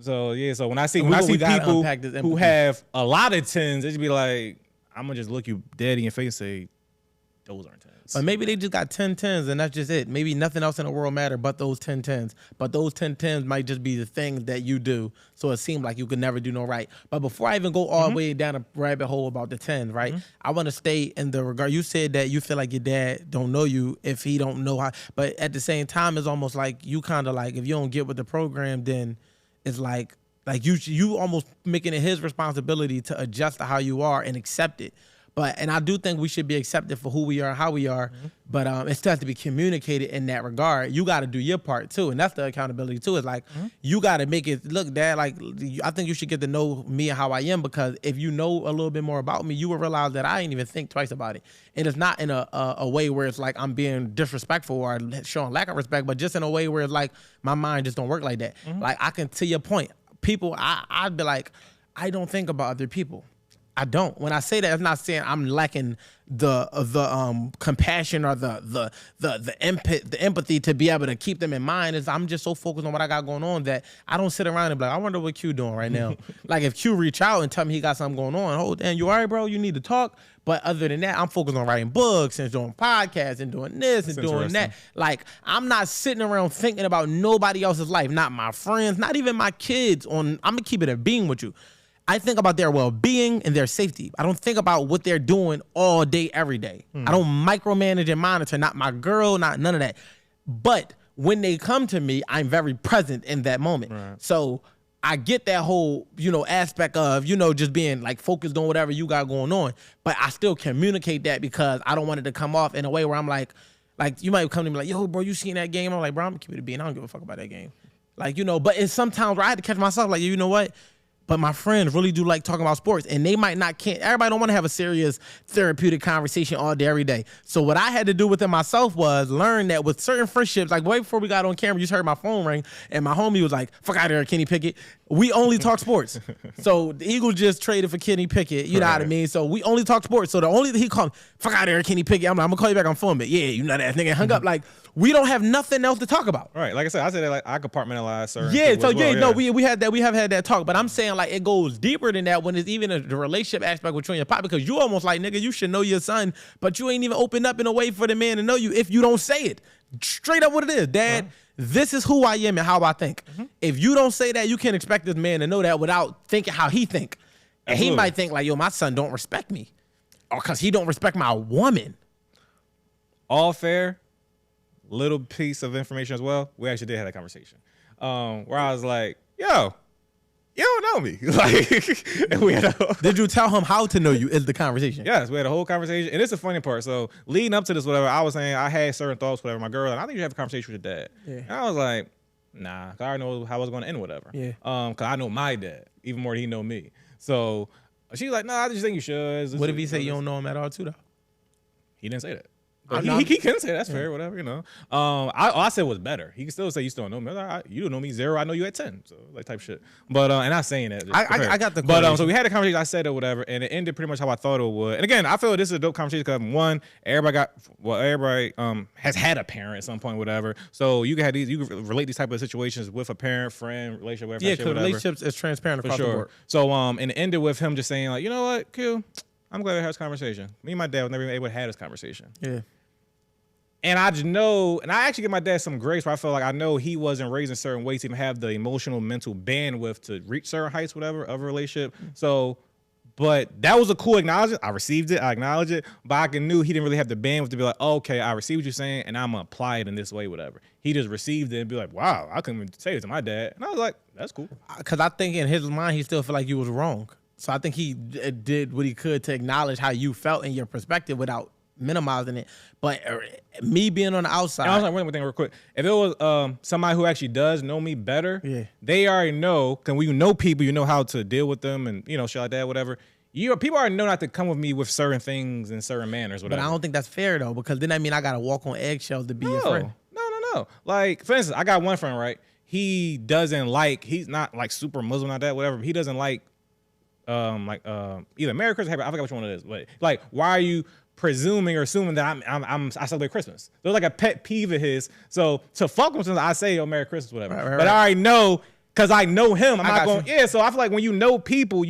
So yeah, so when I see people who have a lot of 10s, it just be like, I'm gonna just look you dead in your face and say, those aren't 10s. But maybe they just got 10 10s and that's just it. Maybe nothing else in the world matter but those 10 10s. But those 10 10s might just be the things that you do. So it seemed like you could never do no right. But before I even go all the way down a rabbit hole about the 10s, right? I want to stay in the regard. You said that you feel like your dad don't know you if he don't know how. But at the same time, it's almost like you kind of like, if you don't get with the program, then it's like you almost making it his responsibility to adjust to how you are and accept it. And I do think we should be accepted for who we are, how we are, but it still has to be communicated in that regard. You got to do your part too, and that's the accountability too. It's like you got to make it look, Dad. Like I think you should get to know me and how I am, because if you know a little bit more about me, you will realize that I ain't even think twice about it. And it's not in a way where it's like I'm being disrespectful or showing lack of respect, but just in a way where it's like my mind just don't work like that. Like I can, to your point, people, I'd be like, I don't think about other people. I don't. When I say that, it's not saying I'm lacking the compassion or the empathy to be able to keep them in mind. Is I'm just so focused on what I got going on that I don't sit around and be like, I wonder what Q doing right now. Like if Q reach out and tell me he got something going on, oh damn, you all right, bro? You need to talk. But other than that, I'm focused on writing books and doing podcasts and doing this and doing that. Like I'm not sitting around thinking about nobody else's life, not my friends, not even my kids. I'm gonna keep it a being with you. I think about their well-being and their safety. I don't think about what they're doing all day, every day. I don't micromanage and monitor, not my girl, not none of that. But when they come to me, I'm very present in that moment. Right. So I get that whole, aspect of, just being like focused on whatever you got going on. But I still communicate that because I don't want it to come off in a way where I'm like you might come to me like, yo, bro, you seen that game? I'm like, bro, I'm gonna keep it a bean. I don't give a fuck about that game. Like, but it's sometimes where I had to catch myself like, you know what? But my friends really do like talking about sports, and they might not can't. Everybody don't want to have a serious therapeutic conversation all day, every day. So what I had to do within myself was learn that with certain friendships, like way before we got on camera, you just heard my phone ring, and my homie was like, "Fuck out of here, Kenny Pickett." We only talk sports. So the Eagles just traded for Kenny Pickett. You know what I mean? So we only talk sports. So the only thing he called, "Fuck out of here, Kenny Pickett." I'm like, I'm gonna call you back on phone, but yeah, you know that nigga hung up. Like we don't have nothing else to talk about. Right. Like I said that like I compartmentalize certain. Yeah. So no, we had that. We have had that talk, but I'm saying like it goes deeper than that when it's even the relationship aspect with you and your pop, because you almost like, nigga, you should know your son, but you ain't even opened up in a way for the man to know you if you don't say it. Straight up what it is. Dad, this is who I am and how I think. If you don't say that, you can't expect this man to know that without thinking how he think. And he might think like, yo, my son don't respect me. Or because he don't respect my woman. All fair. Little piece of information as well. We actually did have that conversation. Where I was like, yo, you don't know me. And we had Did you tell him how to know you is the conversation? Yes, we had a whole conversation. And it's the funny part. So leading up to this, whatever, I was saying I had certain thoughts, whatever, my girl, and I think you have a conversation with your dad. Yeah. And I was like, nah, cause I already know how I was going to end, whatever. Yeah. Cause I know my dad even more than he know me. So she's like, no, I just think you should. What if he say you don't know him at all too though? He didn't say that. He can say that's fair, whatever, I said was better. He can still say you still don't know me. Like, you don't know me 0. I know you at 10. So like type shit. But and not saying that. I got the. But so we had a conversation. I said it, whatever, and it ended pretty much how I thought it would. And again, I feel this is a dope conversation because one, everybody has had a parent at some point, whatever. So you can have you can relate these type of situations with a parent, friend, relationship, whatever. Yeah, because relationships is transparent across the board. So and it ended with him just saying like, you know what, Q, I'm glad we had this conversation. Me and my dad was never even able to have this conversation. Yeah. And I just know, and I actually give my dad some grace where I feel like I know he wasn't raised in certain ways to even have the emotional, mental bandwidth to reach certain heights, whatever, of a relationship. So, but that was a cool acknowledgement. I received it, I acknowledged it, but I knew he didn't really have the bandwidth to be like, oh, okay, I received what you're saying, and I'm going to apply it in this way, whatever. He just received it and be like, wow, I couldn't even say this to my dad. And I was like, that's cool. Because I think in his mind, he still felt like you was wrong. So I think he did what he could to acknowledge how you felt in your perspective without minimizing it. But me being on the outside, and I was like, wait one thing real quick. If it was somebody who actually does know me better, they already know. Because when you know people, you know how to deal with them, and shit like that, whatever. People already know not to come with me with certain things and certain manners, whatever. But I don't think that's fair though, because then I mean I gotta walk on eggshells to be your friend. No. Like for instance, I got one friend, right? He's not like super Muslim, not that, whatever. But he doesn't like either Merry Christmas, I forgot which one it is, but like, why are you presuming or assuming that I celebrate Christmas? There's like a pet peeve of his. So to fuck with him, I say, oh, Merry Christmas, whatever. Right. But I already know because I know him. I'm not going. Yeah. So I feel like when you know people,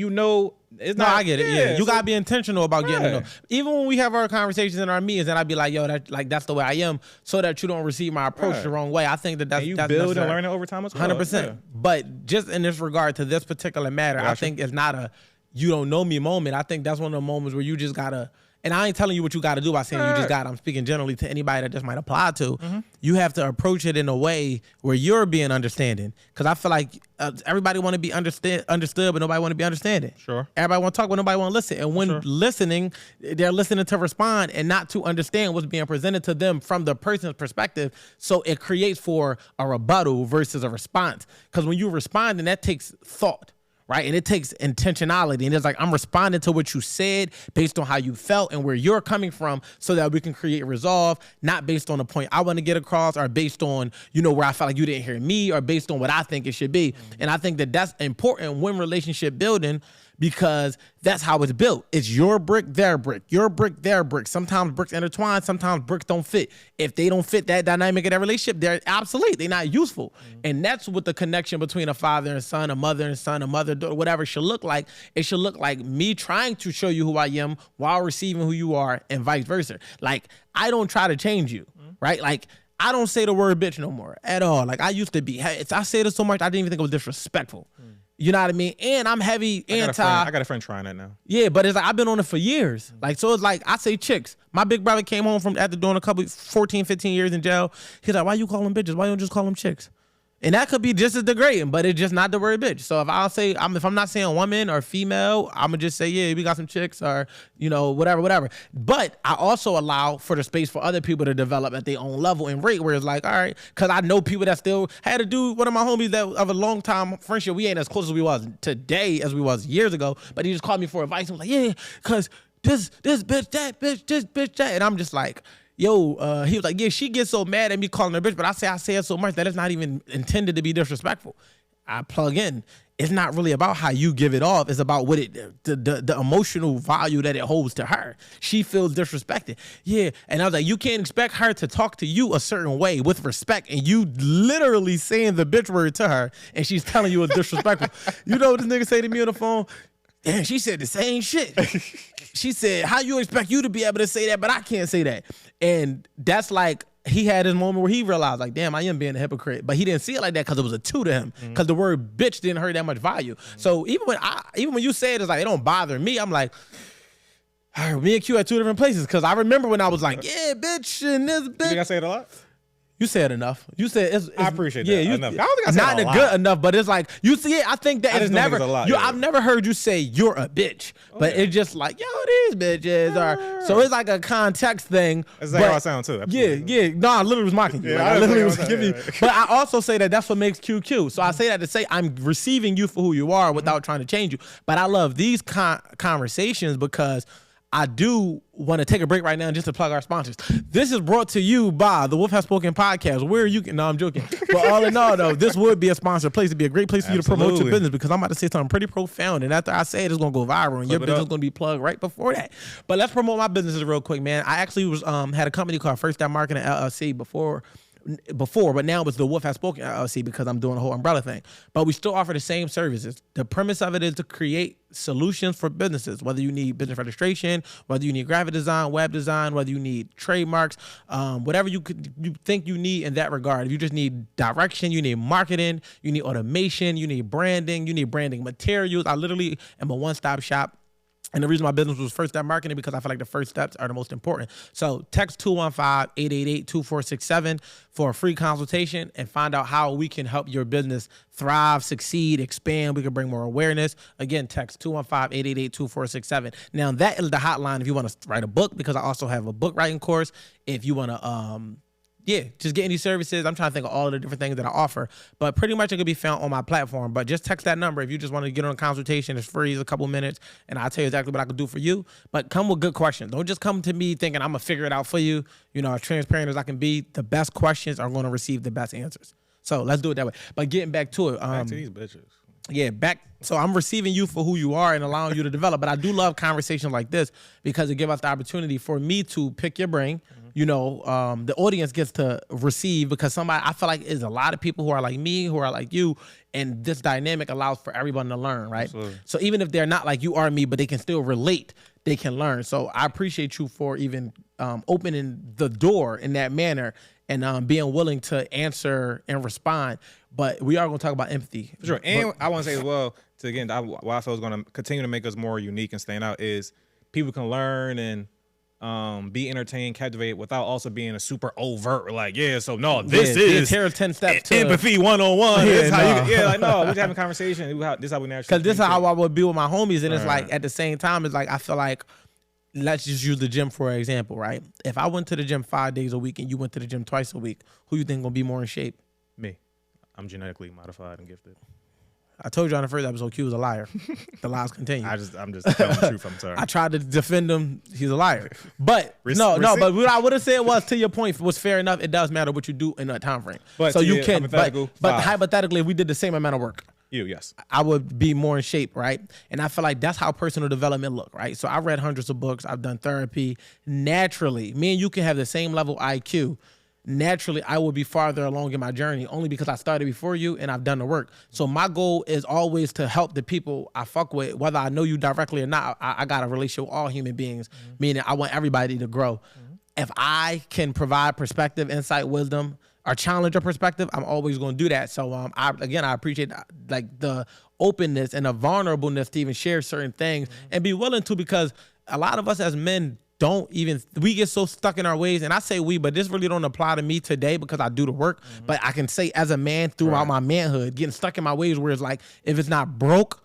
it's not. I get it. Yeah. You gotta be intentional about getting to know. Even when we have our conversations in our meetings, and I'd be like, yo, that's the way I am, so that you don't receive my approach the wrong way. I think that's you build and learn it over time as well. 100%. Yeah. But just in this regard to this particular matter, I think it's not a you don't know me moment. I think that's one of the moments where you just gotta. And I ain't telling you what you got to do by saying you just got. I'm speaking generally to anybody that this might apply to. You have to approach it in a way where you're being understanding. Because I feel like everybody want to be understood, but nobody want to be understanding. Sure. Everybody want to talk, but nobody want to listen. And when listening, they're listening to respond and not to understand what's being presented to them from the person's perspective. So it creates for a rebuttal versus a response. Because when you respond, then that takes thought. Right. And it takes intentionality. And it's like, I'm responding to what you said based on how you felt and where you're coming from so that we can create resolve, not based on the point I want to get across or based on, where I felt like you didn't hear me or based on what I think it should be. And I think that that's important when relationship building, because that's how it's built. It's your brick, their brick, your brick, their brick. Sometimes bricks intertwine, sometimes bricks don't fit. If they don't fit that dynamic of that relationship, they're obsolete. They're not useful. And that's what the connection between a father and son, a mother and son, a mother, daughter, whatever should look like. It should look like me trying to show you who I am while receiving who you are, and vice versa. Like, I don't try to change you, right? Like, I don't say the word bitch no more at all. Like, I used to be. I said it so much, I didn't even think it was disrespectful. You know what I mean? And I'm heavy anti. I got a friend trying that now. Yeah, but it's like I've been on it for years. Like, so it's like I say chicks. My big brother came home from after doing a couple 14, 15 years in jail. He's like, why you call them bitches? Why you don't just call them chicks? And that could be just as degrading, but it's just not the word bitch. So if I'm not saying woman or female, I'm gonna just say, yeah, we got some chicks or, whatever. But I also allow for the space for other people to develop at their own level and rate, where it's like, all right, because I know people that still had to do, one of my homies that of a long time friendship, we ain't as close as we was today as we was years ago, but he just called me for advice and was like, yeah, because this bitch, that bitch, this bitch, that. And I'm just like, he was like, yeah, she gets so mad at me calling her bitch, but I say it so much that it's not even intended to be disrespectful. I plug in. It's not really about how you give it off. It's about what the emotional value that it holds to her. She feels disrespected. Yeah. And I was like, you can't expect her to talk to you a certain way with respect, and you literally saying the bitch word to her, and she's telling you it's disrespectful. You know what this nigga say to me on the phone? Damn, she said the same shit. She said, how you expect you to be able to say that, but I can't say that? And that's like, he had his moment where he realized, like, damn, I am being a hypocrite. But he didn't see it like that because it was a two to him. Because the word bitch didn't hurt that much value. So even when you say it, it's like, it don't bother me. I'm like, all right, me and Q at two different places. Because I remember when I was like, yeah, bitch, and this bitch. You think I say it a lot? You said enough. You said it's I appreciate that. Enough. I don't think I said not it a lot. good enough, but it's like you see it. I think that I it's just don't think never. it's a lot, I've never heard you say you're a bitch, but it's just like these bitches are. So it's like a context thing. That's like how I sound too. Yeah. No, I literally was mocking you. I literally was giving you. But I also say that's what makes QQ. So I say that to say I'm receiving you for who you are without trying to change you. But I love these conversations because I do want to take a break right now just to plug our sponsors. This is brought to you by the Wolf Has Spoken podcast. Where you can, no, I'm joking. But all in all, though, this would be a sponsored place. It'd be a great place for you to promote your business, because I'm about to say something pretty profound. And after I say it, it's going to go viral, and your business is going to be plugged right before that. But let's promote my businesses real quick, man. I actually was had a company called First Step Marketing LLC before, but now it's the Wolf Has Spoken LLC because I'm doing a whole umbrella thing. But we still offer the same services. The premise of it is to create solutions for businesses, whether you need business registration, whether you need graphic design, web design, whether you need trademarks, whatever you think you need in that regard. If you just need direction, you need marketing, you need automation, you need branding materials. I literally am a one-stop shop. And the reason my business was First Step Marketing, because I feel like the first steps are the most important. So text 215-888-2467 for a free consultation and find out how we can help your business thrive, succeed, expand. We can bring more awareness. Again, text 215-888-2467. Now, that is the hotline if you want to write a book, because I also have a book writing course. If you want to just getting these services. I'm trying to think of all of the different things that I offer, but pretty much it can be found on my platform. But just text that number if you just want to get on a consultation. It's free. It's a couple minutes, and I'll tell you exactly what I can do for you. But come with good questions. Don't just come to me thinking I'm going to figure it out for you. As transparent as I can be, the best questions are going to receive the best answers. So let's do it that way. But getting back to it. Back to these bitches. Yeah, so I'm receiving you for who you are and allowing you to develop. But I do love conversations like this because it gives us the opportunity for me to pick your brain. The audience gets to receive, because I feel like there's a lot of people who are like me, who are like you, and this dynamic allows for everyone to learn, right? Absolutely. So even if they're not like you or me, but they can still relate, they can learn. So I appreciate you for even opening the door in that manner and being willing to answer and respond. But we are going to talk about empathy. For sure. And I want to say as well, why I feel is going to continue to make us more unique and stand out is people can learn and be entertained, captivated, without also being a super overt, this is 10 steps to empathy 101. We just having a conversation. This is how we naturally. Because this is how I would be with my homies, and it's like at the same time, it's like I feel like, let's just use the gym for example, right? If I went to the gym 5 days a week and you went to the gym twice a week, who you think gonna be more in shape? Me. I'm genetically modified and gifted. I told you on the first episode, Q was a liar. The lies continue. I'm just telling the truth. I'm sorry. I tried to defend him. He's a liar. But But what I would have said was, to your point, was fair enough. It does matter what you do in that time frame. But so you can. But hypothetically, if we did the same amount of work, Yes. I would be more in shape, right? And I feel like that's how personal development look, right? So I read hundreds of books. I've done therapy. Naturally, me and you can have the same level IQ. Naturally, I will be farther along in my journey only because I started before you and I've done the work. So my goal is always to help the people I fuck with, whether I know you directly or not. I got a relationship with all human beings, meaning I want everybody to grow. If I can provide perspective, insight, wisdom, or challenge a perspective, I'm always going to do that. So I appreciate like the openness and the vulnerableness to even share certain things and be willing to, because a lot of us as men we get so stuck in our ways. And I say we, but this really don't apply to me today because I do the work. But I can say as a man throughout my manhood, getting stuck in my ways where it's like, if it's not broke,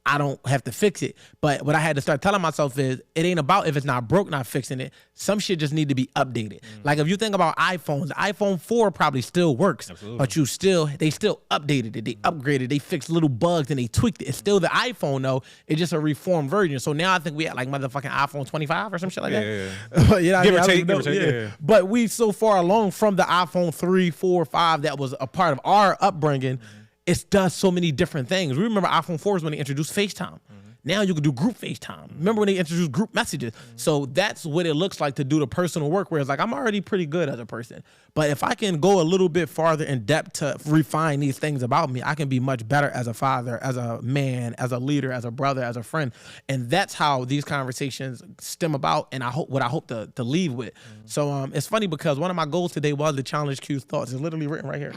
I don't have to fix it. But what I had to start telling myself is, it ain't about if it's not broke, not fixing it. Some shit just need to be updated. Like if you think about iPhones, the iPhone 4 probably still works, but they still updated it. They upgraded, they fixed little bugs and they tweaked it. It's still the iPhone though. It's just a reformed version. So now I think we at like motherfucking iPhone 25 or some shit like that. You know, give or take. But we so far along from the iPhone 3, 4, 5 that was a part of our upbringing. It does so many different things. We remember iPhone 4s when they introduced FaceTime. Now you can do group FaceTime. Remember when they introduced group messages? So that's what it looks like to do the personal work, where it's like, I'm already pretty good as a person. But if I can go a little bit farther in depth to refine these things about me, I can be much better as a father, as a man, as a leader, as a brother, as a friend. And that's how these conversations stem about, and I hope to leave with. So it's funny because one of my goals today was to challenge Q's thoughts. It's literally written right here.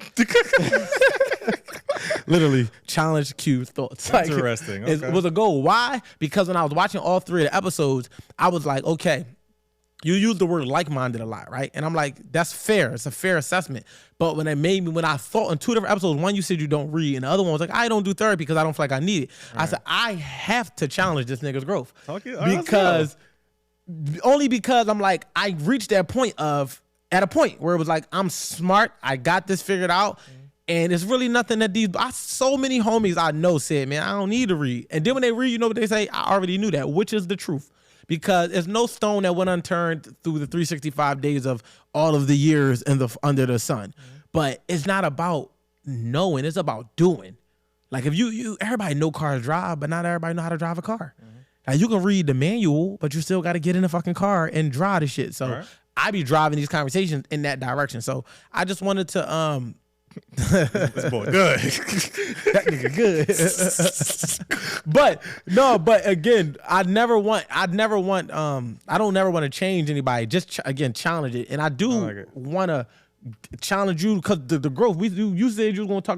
Literally, challenge Q's thoughts. Interesting. Okay. It was a goal. Why? Because when I was watching all 3 of the episodes, I was like, okay, you use the word like-minded a lot, right? And I'm like, that's fair. It's a fair assessment. But when I thought in 2 different episodes, one you said you don't read, and the other one was like, I don't do therapy because I don't feel like I need it. Right. I said, I have to challenge this nigga's growth. Only because I'm like, I reached at a point where it was like, I'm smart. I got this figured out. And it's really nothing that so many homies I know said, man, I don't need to read. And then when they read, you know what they say? I already knew that, which is the truth. Because there's no stone that went unturned through the 365 days of all of the years under the sun. But it's not about knowing, it's about doing. Like if everybody know cars drive, but not everybody know how to drive a car. Now you can read the manual, but you still got to get in the fucking car and drive the shit. So I be driving these conversations in that direction. So I just wanted to, this boy good. That nigga good. but again, I don't never want to change anybody. Just challenge it. And I do want to challenge you because the growth you said you want to talk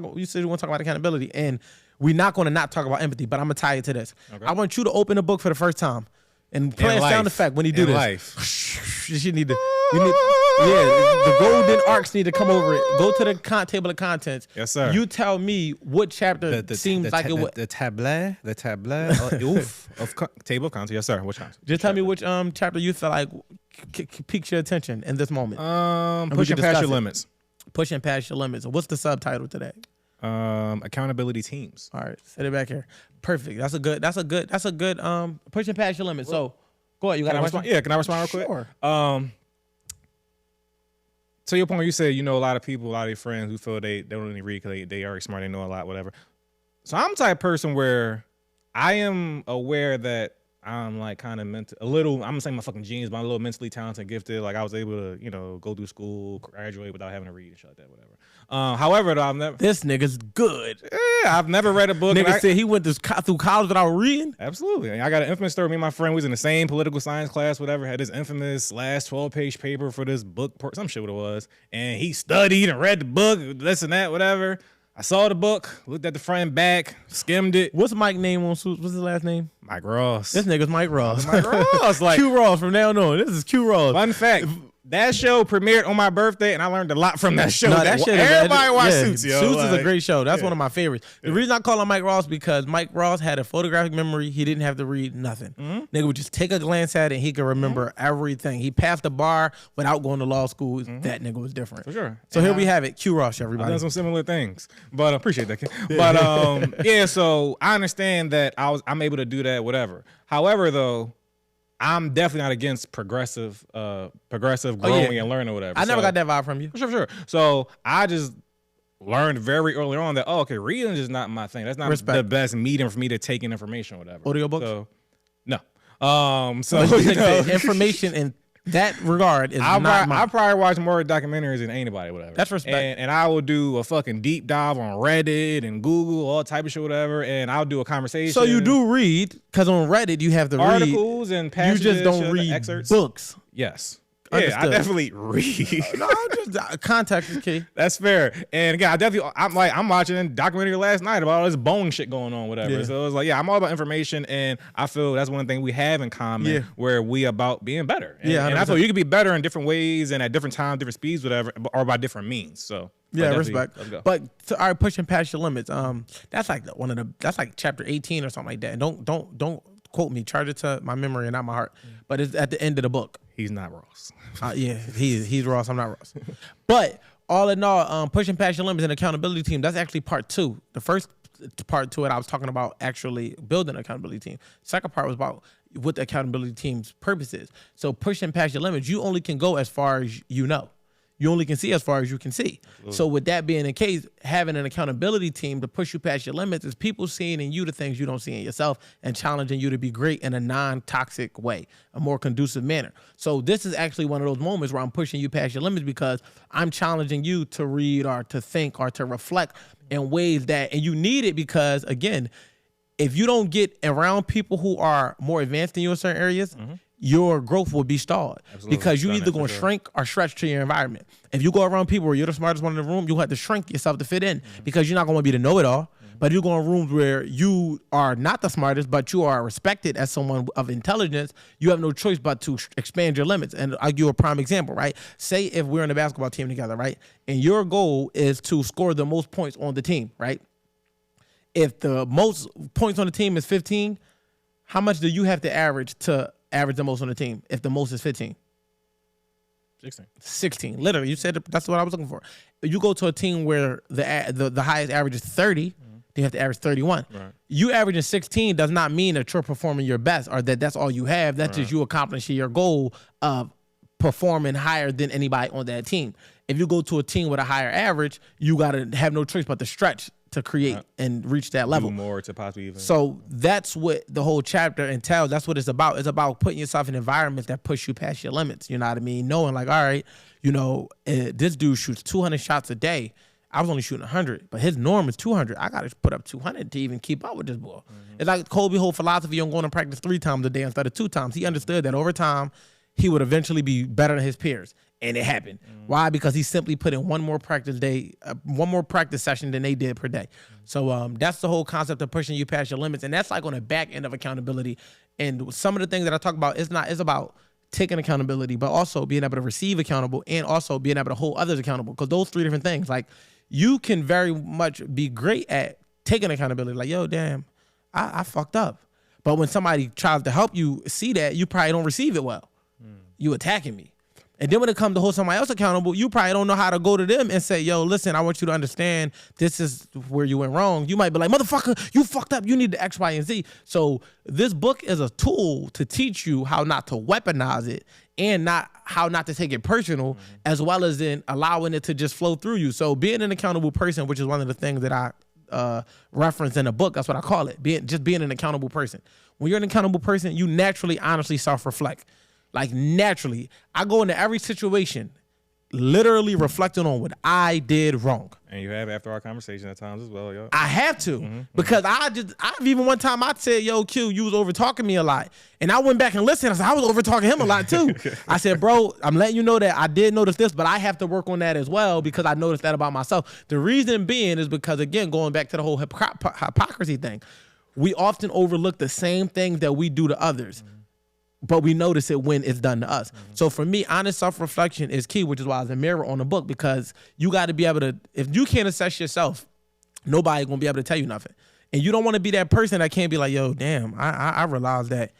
about accountability, and we're not going to not talk about empathy, but I'm going to tie it to this. Okay. I want you to open a book for the first time and play a sound effect when you do this. You need the golden arcs need to come over it. Go to the table of contents. Yes, sir. You tell me what chapter seems like it would. The tablet of table of contents. Yes, sir. Which chapter? Just tell me which chapter you feel like piques your attention in this moment. Pushing past your limits. Pushing past your limits. What's the subtitle today? Accountability teams. All right, set it back here. Perfect. That's a good pushing past your limits. So go ahead. You got to respond. Yeah, can I respond real quick? Sure. To your point, you said, a lot of people, a lot of your friends who feel they don't really read because they already smart, they know a lot, whatever. So I'm the type of person where I am aware that I'm like kind of I'm gonna say my fucking genius, but I'm a little mentally talented, gifted. Like I was able to, go through school, graduate without having to read and shit like that, whatever. However, though, this nigga's good. Yeah, I've never read a book. Nigga said he went through college without reading. Absolutely. I got an infamous story. Me and my friend was in the same political science class, whatever. Had this infamous last 12-page paper for this book, some shit what it was, and he studied and read the book, this and that, whatever. I saw the book, looked at the front and back, skimmed it. What's Mike's name on Suits? What's his last name? Mike Ross. This nigga's Mike Ross. Mike Ross. Like Q Ross from now on. This is Q Ross. Fun fact. That show premiered on my birthday, and I learned a lot from that show. No, that shit everybody watch Suits, yo. Suits is a great show. That's one of my favorites. The reason I call him Mike Ross because Mike Ross had a photographic memory. He didn't have to read nothing. Nigga would just take a glance at it, and he could remember everything. He passed the bar without going to law school. That nigga was different. For sure. So here we have it. Q Ross, everybody. I've done some similar things, but I appreciate that, kid. But yeah, so I understand that I'm able to do that, whatever. However, though, I'm definitely not against progressive growing and learning or whatever. I never got that vibe from you. Sure. So I just learned very early on that, okay, reading is not my thing. That's not the best medium for me to take in information or whatever. Audiobooks? So, no. Information in that regard is not mine. I probably watch more documentaries than anybody, whatever. That's respect. And I will do a fucking deep dive on Reddit and Google, all type of shit, whatever, and I'll do a conversation. So you do read, because on Reddit you have the articles and passages. You just don't read excerpts. Books. Yes. Yeah, I definitely read. No, just context is key. That's fair. And again, I'm watching a documentary last night about all this bone shit going on, whatever. Yeah. So it was like, I'm all about information, and I feel that's one thing we have in common where we about being better. And, and I feel you can be better in different ways and at different times, different speeds, whatever, or by different means. So respect. Let's go. But all right, pushing past your limits. That's like that's like chapter 18 or something like that. And don't quote me. Charge it to my memory and not my heart. But it's at the end of the book. He's not Ross. He's Ross. I'm not Ross. But all in all, pushing past your limits and accountability team, that's actually part 2. The first part to it, I was talking about actually building an accountability team. Second part was about what the accountability team's purpose is. So pushing past your limits, you only can go as far as you know. You only can see as far as you can see. Absolutely. So with that being the case, having an accountability team to push you past your limits is people seeing in you the things you don't see in yourself and challenging you to be great in a non-toxic way, a more conducive manner. So this is actually one of those moments where I'm pushing you past your limits because I'm challenging you to read or to think or to reflect in ways that, and you need it because, again, if you don't get around people who are more advanced than you in certain areas, your growth will be stalled. Absolutely. Because you either going to shrink or stretch to your environment. If you go around people where you're the smartest one in the room, you'll have to shrink yourself to fit in because you're not going to be the know-it-all. But you go in rooms where you are not the smartest, but you are respected as someone of intelligence, you have no choice but to expand your limits. And I'll give you a prime example, right? Say if we're in a basketball team together, right? And your goal is to score the most points on the team, right? If the most points on the team is 15, how much do you have to average the most on the team if the most is 15? 16. Literally, you said that's what I was looking for. If you go to a team where the highest average is 30, then you have to average 31. Right. You averaging 16 does not mean that you're performing your best or that that's all you have. That's just you accomplishing your goal of performing higher than anybody on that team. If you go to a team with a higher average, you got to have no choice but to stretch to create and reach that level. Do more to possibly even. So that's what the whole chapter entails. That's what it's about. It's about putting yourself in environments that push you past your limits. You know what I mean? Knowing like, all right, this dude shoots 200 shots a day. I was only shooting 100, but his norm is 200. I got to put up 200 to even keep up with this boy. It's like Kobe's whole philosophy on going to practice 3 times a day instead of 2 times. He understood that over time, he would eventually be better than his peers. And it happened. Why? Because he simply put in one more practice session than they did per day. So that's the whole concept of pushing you past your limits. And that's like on the back end of accountability. And some of the things that I talk about it's about taking accountability, but also being able to receive accountable and also being able to hold others accountable. Because those 3 different things, like you can very much be great at taking accountability. Like, yo, damn, I fucked up. But when somebody tries to help you see that, you probably don't receive it well. You attacking me. And then when it comes to hold somebody else accountable, you probably don't know how to go to them and say, yo, listen, I want you to understand this is where you went wrong. You might be like, motherfucker, you fucked up. You need the X, Y, and Z. So this book is a tool to teach you how not to weaponize it and how not to take it personal, as well as then allowing it to just flow through you. So being an accountable person, which is one of the things that I reference in the book, that's what I call it, being an accountable person. When you're an accountable person, you naturally, honestly self-reflect. Like naturally, I go into every situation literally reflecting on what I did wrong. And you have after our conversation at times as well, yo. I have to because I've even one time I said, yo, Q, you was over talking me a lot. And I went back and listened. I said, I was over talking him a lot too. I said, bro, I'm letting you know that I did notice this, but I have to work on that as well because I noticed that about myself. The reason being is because, again, going back to the whole hypocrisy thing, we often overlook the same things that we do to others. But we notice it when it's done to us. So for me, honest self-reflection is key, which is why I was a mirror on the book, because you got to be able to, if you can't assess yourself, nobody's going to be able to tell you nothing. And you don't want to be that person that can't be like, yo, damn, I realized that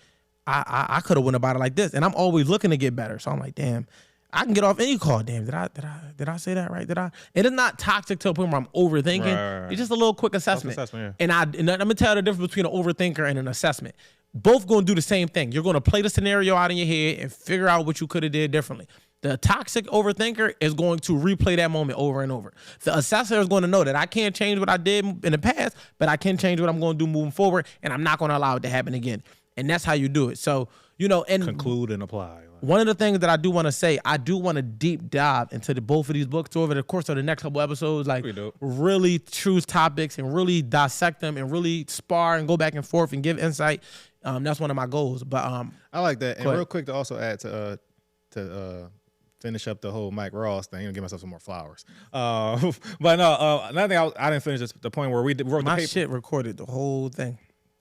I could have went about it like this. And I'm always looking to get better. So I'm like, damn, I can get off any call. Damn, did I say that right? And it's not toxic to a point where I'm overthinking. Right. It's just a little quick assessment. Yeah. And I'm going to tell you the difference between an overthinker and an assessment. Both going to do the same thing. You're going to play the scenario out in your head and figure out what you could have did differently. The toxic overthinker is going to replay that moment over and over. The assessor is going to know that I can't change what I did in the past, but I can change what I'm going to do moving forward, and I'm not going to allow it to happen again. And that's how you do it. So, and conclude and apply. One of the things that I do want to say, I do want to deep dive into both of these books over the course of the next couple episodes, like really choose topics and really dissect them and really spar and go back and forth and give insight. That's one of my goals. But I like that. And real quick to also add to finish up the whole Mike Ross thing, give myself some more flowers. But no, another thing I didn't finish the point where we wrote the paper. My shit recorded the whole thing.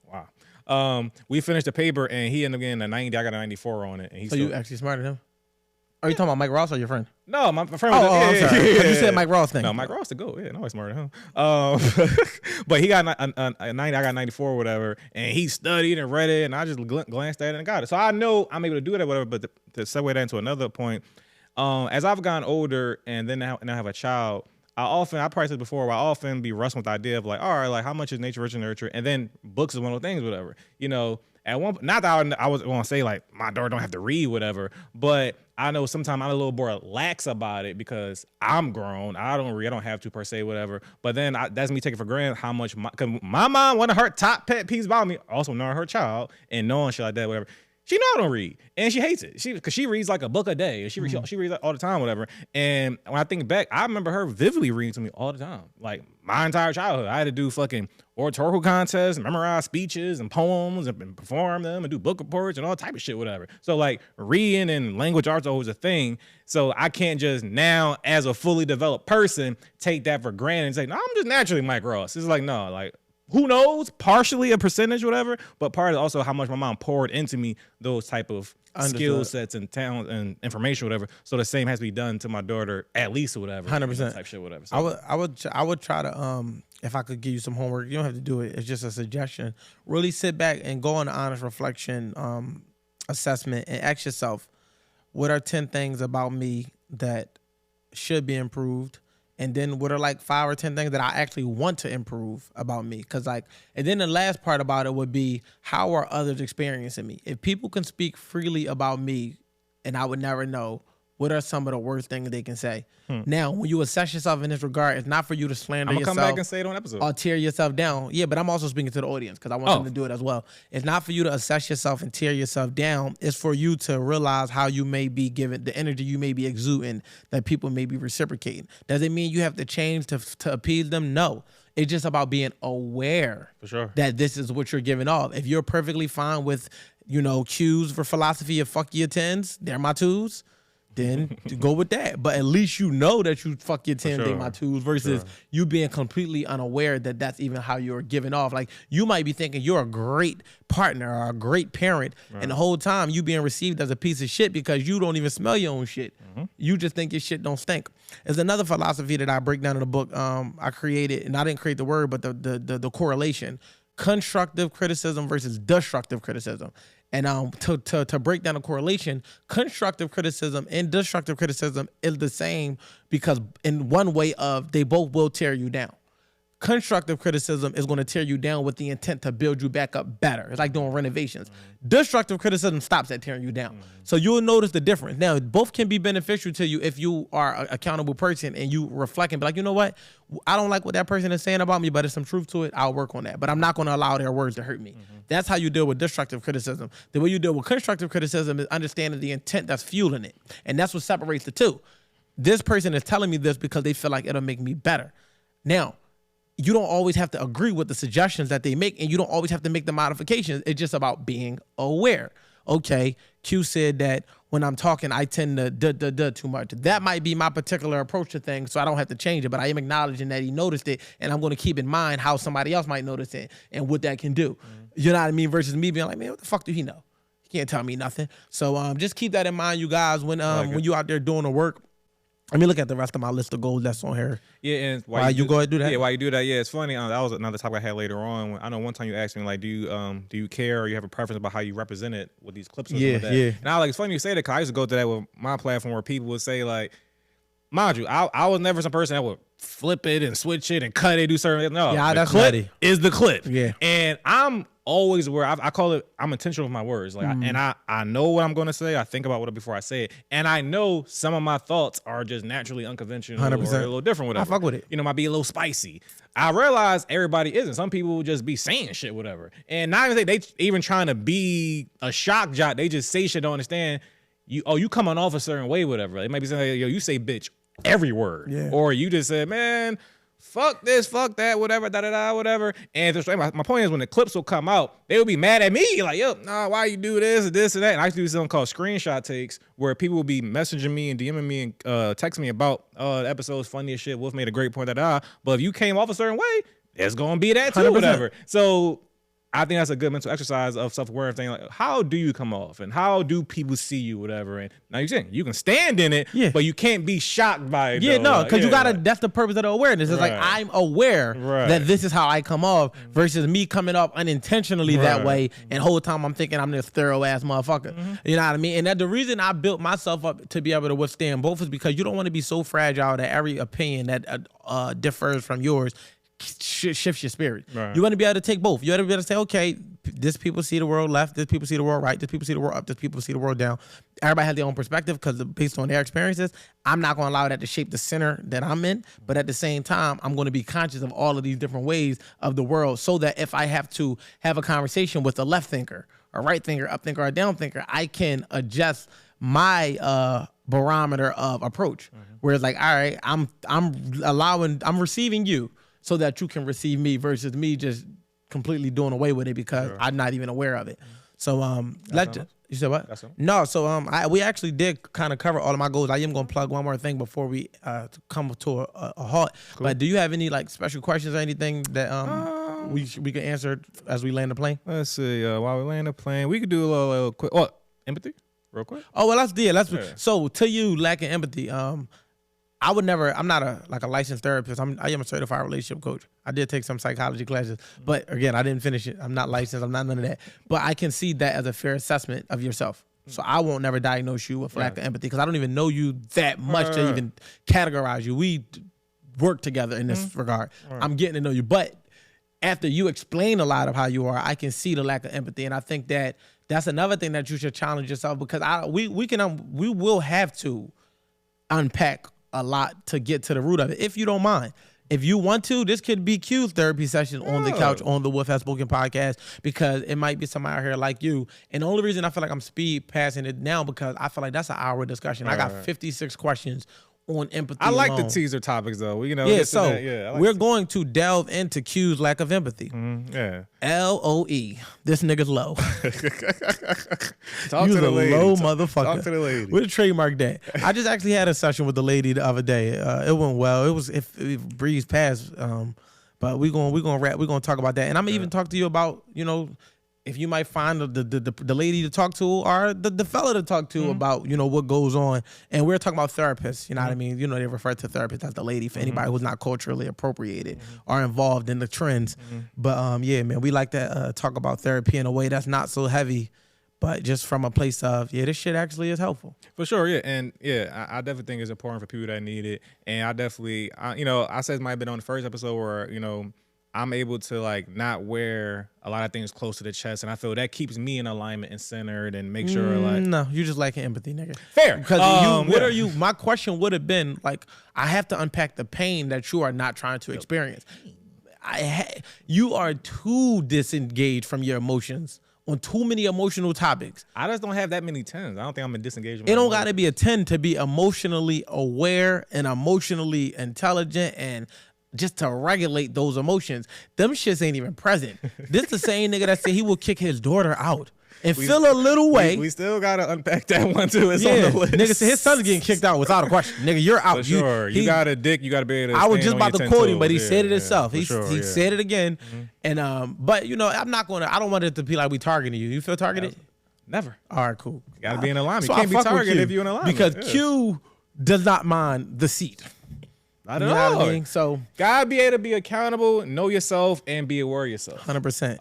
Wow. We finished the paper and he ended up getting a 90. I got a 94 on it. And so you actually smarter than him? Are you talking about Mike Ross or your friend? No, my friend. I'm sorry. You said Mike Ross thing. No, Mike Ross to go. Yeah, no, he's smarter than him. But he got a 90. I got 94 or whatever. And he studied and read it. And I just glanced at it and got it. So I know I'm able to do that, whatever. But to segue that into another point, as I've gotten older and then now have a child, I probably said before, I often be wrestling with the idea of like, all right, like how much is nature rich and nurture? And then books is one of those things, whatever. At one, not that I was going to say like my daughter don't have to read, whatever, but I know sometimes I'm a little more lax about it because I'm grown. I don't read, I don't have to per se, whatever. But then that's me taking for granted how much cause my mom, one of her top pet peeves about me, also knowing her child and knowing shit like that, whatever. She know I don't read, and she hates it. Because she reads like a book a day. She reads all the time, whatever. And when I think back, I remember her vividly reading to me all the time, like my entire childhood. I had to do fucking oratorical contests, memorize speeches and poems, and perform them, and do book reports and all type of shit, whatever. So like reading and language arts are always a thing. So I can't just now, as a fully developed person, take that for granted and say, no, I'm just naturally Mike Ross. It's like no, like. Who knows? Partially a percentage, whatever, but part of also how much my mom poured into me those type of skill sets and talent and information, whatever. So the same has to be done to my daughter, at least, or whatever. 100% type shit, whatever. So I would try to if I could give you some homework, you don't have to do it. It's just a suggestion. Really sit back and go on an honest reflection assessment and ask yourself, what are 10 things about me that should be improved? And then what are like 5 or 10 things that I actually want to improve about me? And then the last part about it would be, how are others experiencing me? If people can speak freely about me and I would never know, what are some of the worst things they can say? Now, when you assess yourself in this regard, it's not for you to slander yourself. I'm going to come back and say it on episode. Or tear yourself down. Yeah, but I'm also speaking to the audience because I want them to do it as well. It's not for you to assess yourself and tear yourself down. It's for you to realize how you may be given, the energy you may be exuding that people may be reciprocating. Does it mean you have to change to appease them? No. It's just about being aware that this is what you're giving off. If you're perfectly fine with, cues for philosophy of fuck your tens, they're my twos, then to go with that. But at least you know that you fuck your 10, they my twos, versus you being completely unaware that that's even how you're giving off. Like, you might be thinking you're a great partner or a great parent, and the whole time you being received as a piece of shit because you don't even smell your own shit. You just think your shit don't stink. There's another philosophy that I break down in the book I created, and I didn't create the word, but the correlation. Constructive criticism versus destructive criticism. And to break down the correlation, constructive criticism and destructive criticism is the same, because in one way of they both will tear you down. Constructive criticism is going to tear you down with the intent to build you back up better. It's like doing renovations. Destructive criticism stops at tearing you down. So you'll notice the difference. Now, both can be beneficial to you if you are an accountable person and you reflect and be like, you know what? I don't like what that person is saying about me, but there's some truth to it. I'll work on that. But I'm not going to allow their words to hurt me. That's how you deal with destructive criticism. The way you deal with constructive criticism is understanding the intent that's fueling it. And that's what separates the two. This person is telling me this because they feel like it'll make me better. Now, you don't always have to agree with the suggestions that they make, and you don't always have to make the modifications. It's just about being aware. Okay, Q said that when I'm talking, I tend to duh too much. That might be my particular approach to things, so I don't have to change it, but I am acknowledging that he noticed it, and I'm going to keep in mind how somebody else might notice it and what that can do. You know what I mean? Versus me being like, man, what the fuck do he know? He can't tell me nothing. So just keep that in mind, you guys, when you out there doing the work. Let me look at the rest of my list of goals that's on here. Yeah, and why you go ahead and do that? Yeah, why you do that? Yeah, it's funny. That was another topic I had later on. I know one time you asked me, like, do you care or you have a preference about how you represent it with these clips? And yeah. And I it's funny you say that, because I used to go to that with my platform where people would say like mind you, I was never some person that would flip it and switch it and cut it, do certain. No, Yeah, the that's clip nutty. is the clip. Yeah. And I'm always aware. I call it. I'm intentional with my words. Like, I know what I'm going to say. I think about it before I say it, and I know some of my thoughts are just naturally unconventional 100%. or a little different. Whatever. I fuck with it. You know, might be a little spicy. I realize everybody isn't. Some people just be saying shit, whatever, and not even they even trying to be a shock jock. They just say shit. Don't understand. You coming off a certain way, whatever. It might be something like, yo, you say bitch every word, or you just said, man, fuck this, fuck that, whatever, whatever. And my point is, when the clips will come out, they will be mad at me, like, yo, nah, why you do this and this and that. And I used to do something called screenshot takes, where people will be messaging me and DMing me and texting me about the episode's funny as shit. Wolf made a great point, But if you came off a certain way, there's gonna be that too, 100%. whatever. So I think that's a good mental exercise of self-awareness thing. Like, how do you come off, and how do people see you, whatever? And now you're saying you can stand in it, but you can't be shocked by it. Yeah, though. no, Like, because you gotta. That's the purpose of the awareness. It's like I'm aware that this is how I come off, versus me coming off unintentionally that way, and whole time I'm thinking I'm this thorough ass motherfucker. You know what I mean? And that the reason I built myself up to be able to withstand both is because you don't want to be so fragile that every opinion that differs from yours shifts your spirit. You want to be able to take both. You want to be able to say, okay, this people see the world left, this people see the world right, this people see the world up, this people see the world down. Everybody has their own perspective because based on their experiences. I'm not going to allow that to shape the center that I'm in, but at the same time, I'm going to be conscious of all of these different ways of the world, so that if I have to have a conversation with a left thinker, a right thinker, up thinker, or a down thinker, I can adjust my barometer of approach. Whereas like, all right, I'm receiving you, so that you can receive me, versus me just completely doing away with it because I'm not even aware of it. So you said what? No, so we actually did kind of cover all of my goals. I am gonna plug one more thing before we come to a halt. Cool. But do you have any like special questions or anything that we can answer as we land the plane? Let's see. While we land the plane, we could do a little quick. Oh, empathy, real quick. Oh well, so to you lacking empathy. I would never. I'm not a licensed therapist. I am a certified relationship coach. I did take some psychology classes, but again, I didn't finish it. I'm not licensed. I'm not none of that. But I can see that as a fair assessment of yourself. So I won't never diagnose you with lack of empathy because I don't even know you that much to even categorize you. We work together in this regard. I'm getting to know you, but after you explain a lot of how you are, I can see the lack of empathy, and I think that that's another thing that you should challenge yourself because we will have to unpack a lot to get to the root of it, if you don't mind. If you want to, this could be Q's therapy session on the couch on the Wolf Has Spoken podcast, because it might be somebody out here like you. And the only reason I feel like I'm speed passing it now because I feel like that's an hour discussion. I got 56 questions on empathy. I like alone. the teaser topics though. We're going to delve into Q's lack of empathy. LOE. This nigga's low. Talk to the lady. Low motherfucker. Talk to the lady. We'll trademark that. I just actually had a session with the lady the other day. It went well. It breezed past. But we're gonna talk about that. And I'm gonna even talk to you about, if you might find the lady to talk to or the fella to talk to about, what goes on. And we're talking about therapists, you know what I mean? They refer to therapists as the lady for anybody who's not culturally appropriated or involved in the trends. But yeah, man, we like to talk about therapy in a way that's not so heavy, but just from a place of, this shit actually is helpful. For sure, yeah. And yeah, I definitely think it's important for people that need it. And I definitely, I said it might have been on the first episode where, I'm able to like not wear a lot of things close to the chest, and I feel that keeps me in alignment and centered and make sure like no, you just like empathy, nigga. Fair. Because my question would have been like, I have to unpack the pain that you are not trying to experience. You are too disengaged from your emotions on too many emotional topics. I just don't have that many 10s. I don't think I'm a disengaged. It don't got to be a 10 to be emotionally aware and emotionally intelligent and just to regulate those emotions. Them shits ain't even present. This the same nigga that said he will kick his daughter out and feel a little way. We still got to unpack that one too. It's on the list. Nigga said his son's getting kicked out without a question. Nigga, you're out. For sure. You got a dick. You got to be able to I was just about to quote him, but he said it himself. He said it again. And but I don't want it to be like we targeting you. You feel targeted? Never. All right, cool. You got to be in alignment. You can't be targeted if you're in alignment. Because Q does not mind the seat. Not at all. What I mean? So gotta be able to be accountable, know yourself, and be aware of yourself. 100%.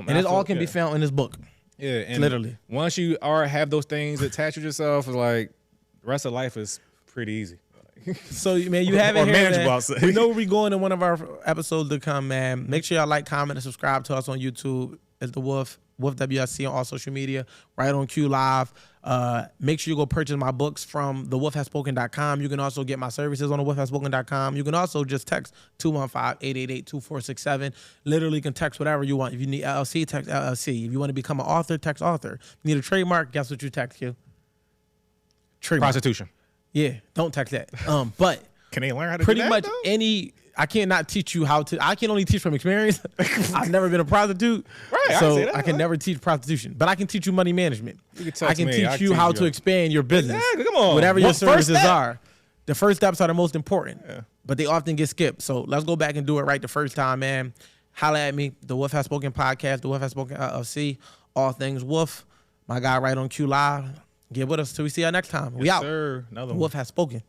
And it all can be found in this book. Yeah, and literally. Once you have those things attached with yourself, it's like the rest of life is pretty easy. So, man, you have it Or here, manageable, man. I'll say. We know we going in one of our episodes to come, man. Make sure y'all like, comment, and subscribe to us on YouTube. It's the Wolf WSC on all social media, right on Q Live. Make sure you go purchase my books from thewolfhasspoken.com. You can also get my services on thewolfhasspoken.com. You can also just text 215-888-2467. Literally can text whatever you want. If you need LLC, text LLC. If you want to become an author, text author. You need a trademark, guess what you text, Q? Trademark. Prostitution. Yeah, don't text that. But Can they learn how to pretty do that, much though? I cannot teach you how to. I can only teach from experience. I've never been a prostitute, Right, I so see that, I can right. never teach prostitution. But I can teach you money management. You can text I can me, teach I can you teach how you to how- expand your business. Exactly, come on. Whatever your What first services step? are. The first steps are the most important, but they often get skipped. So let's go back and do it right the first time, man. Holla at me. The Wolf Has Spoken podcast, the Wolf Has Spoken LLC, all things Wolf. My guy right on Q Live. Get with us till we see you next time. We Yes, out. sir. Another The one. Wolf Has Spoken.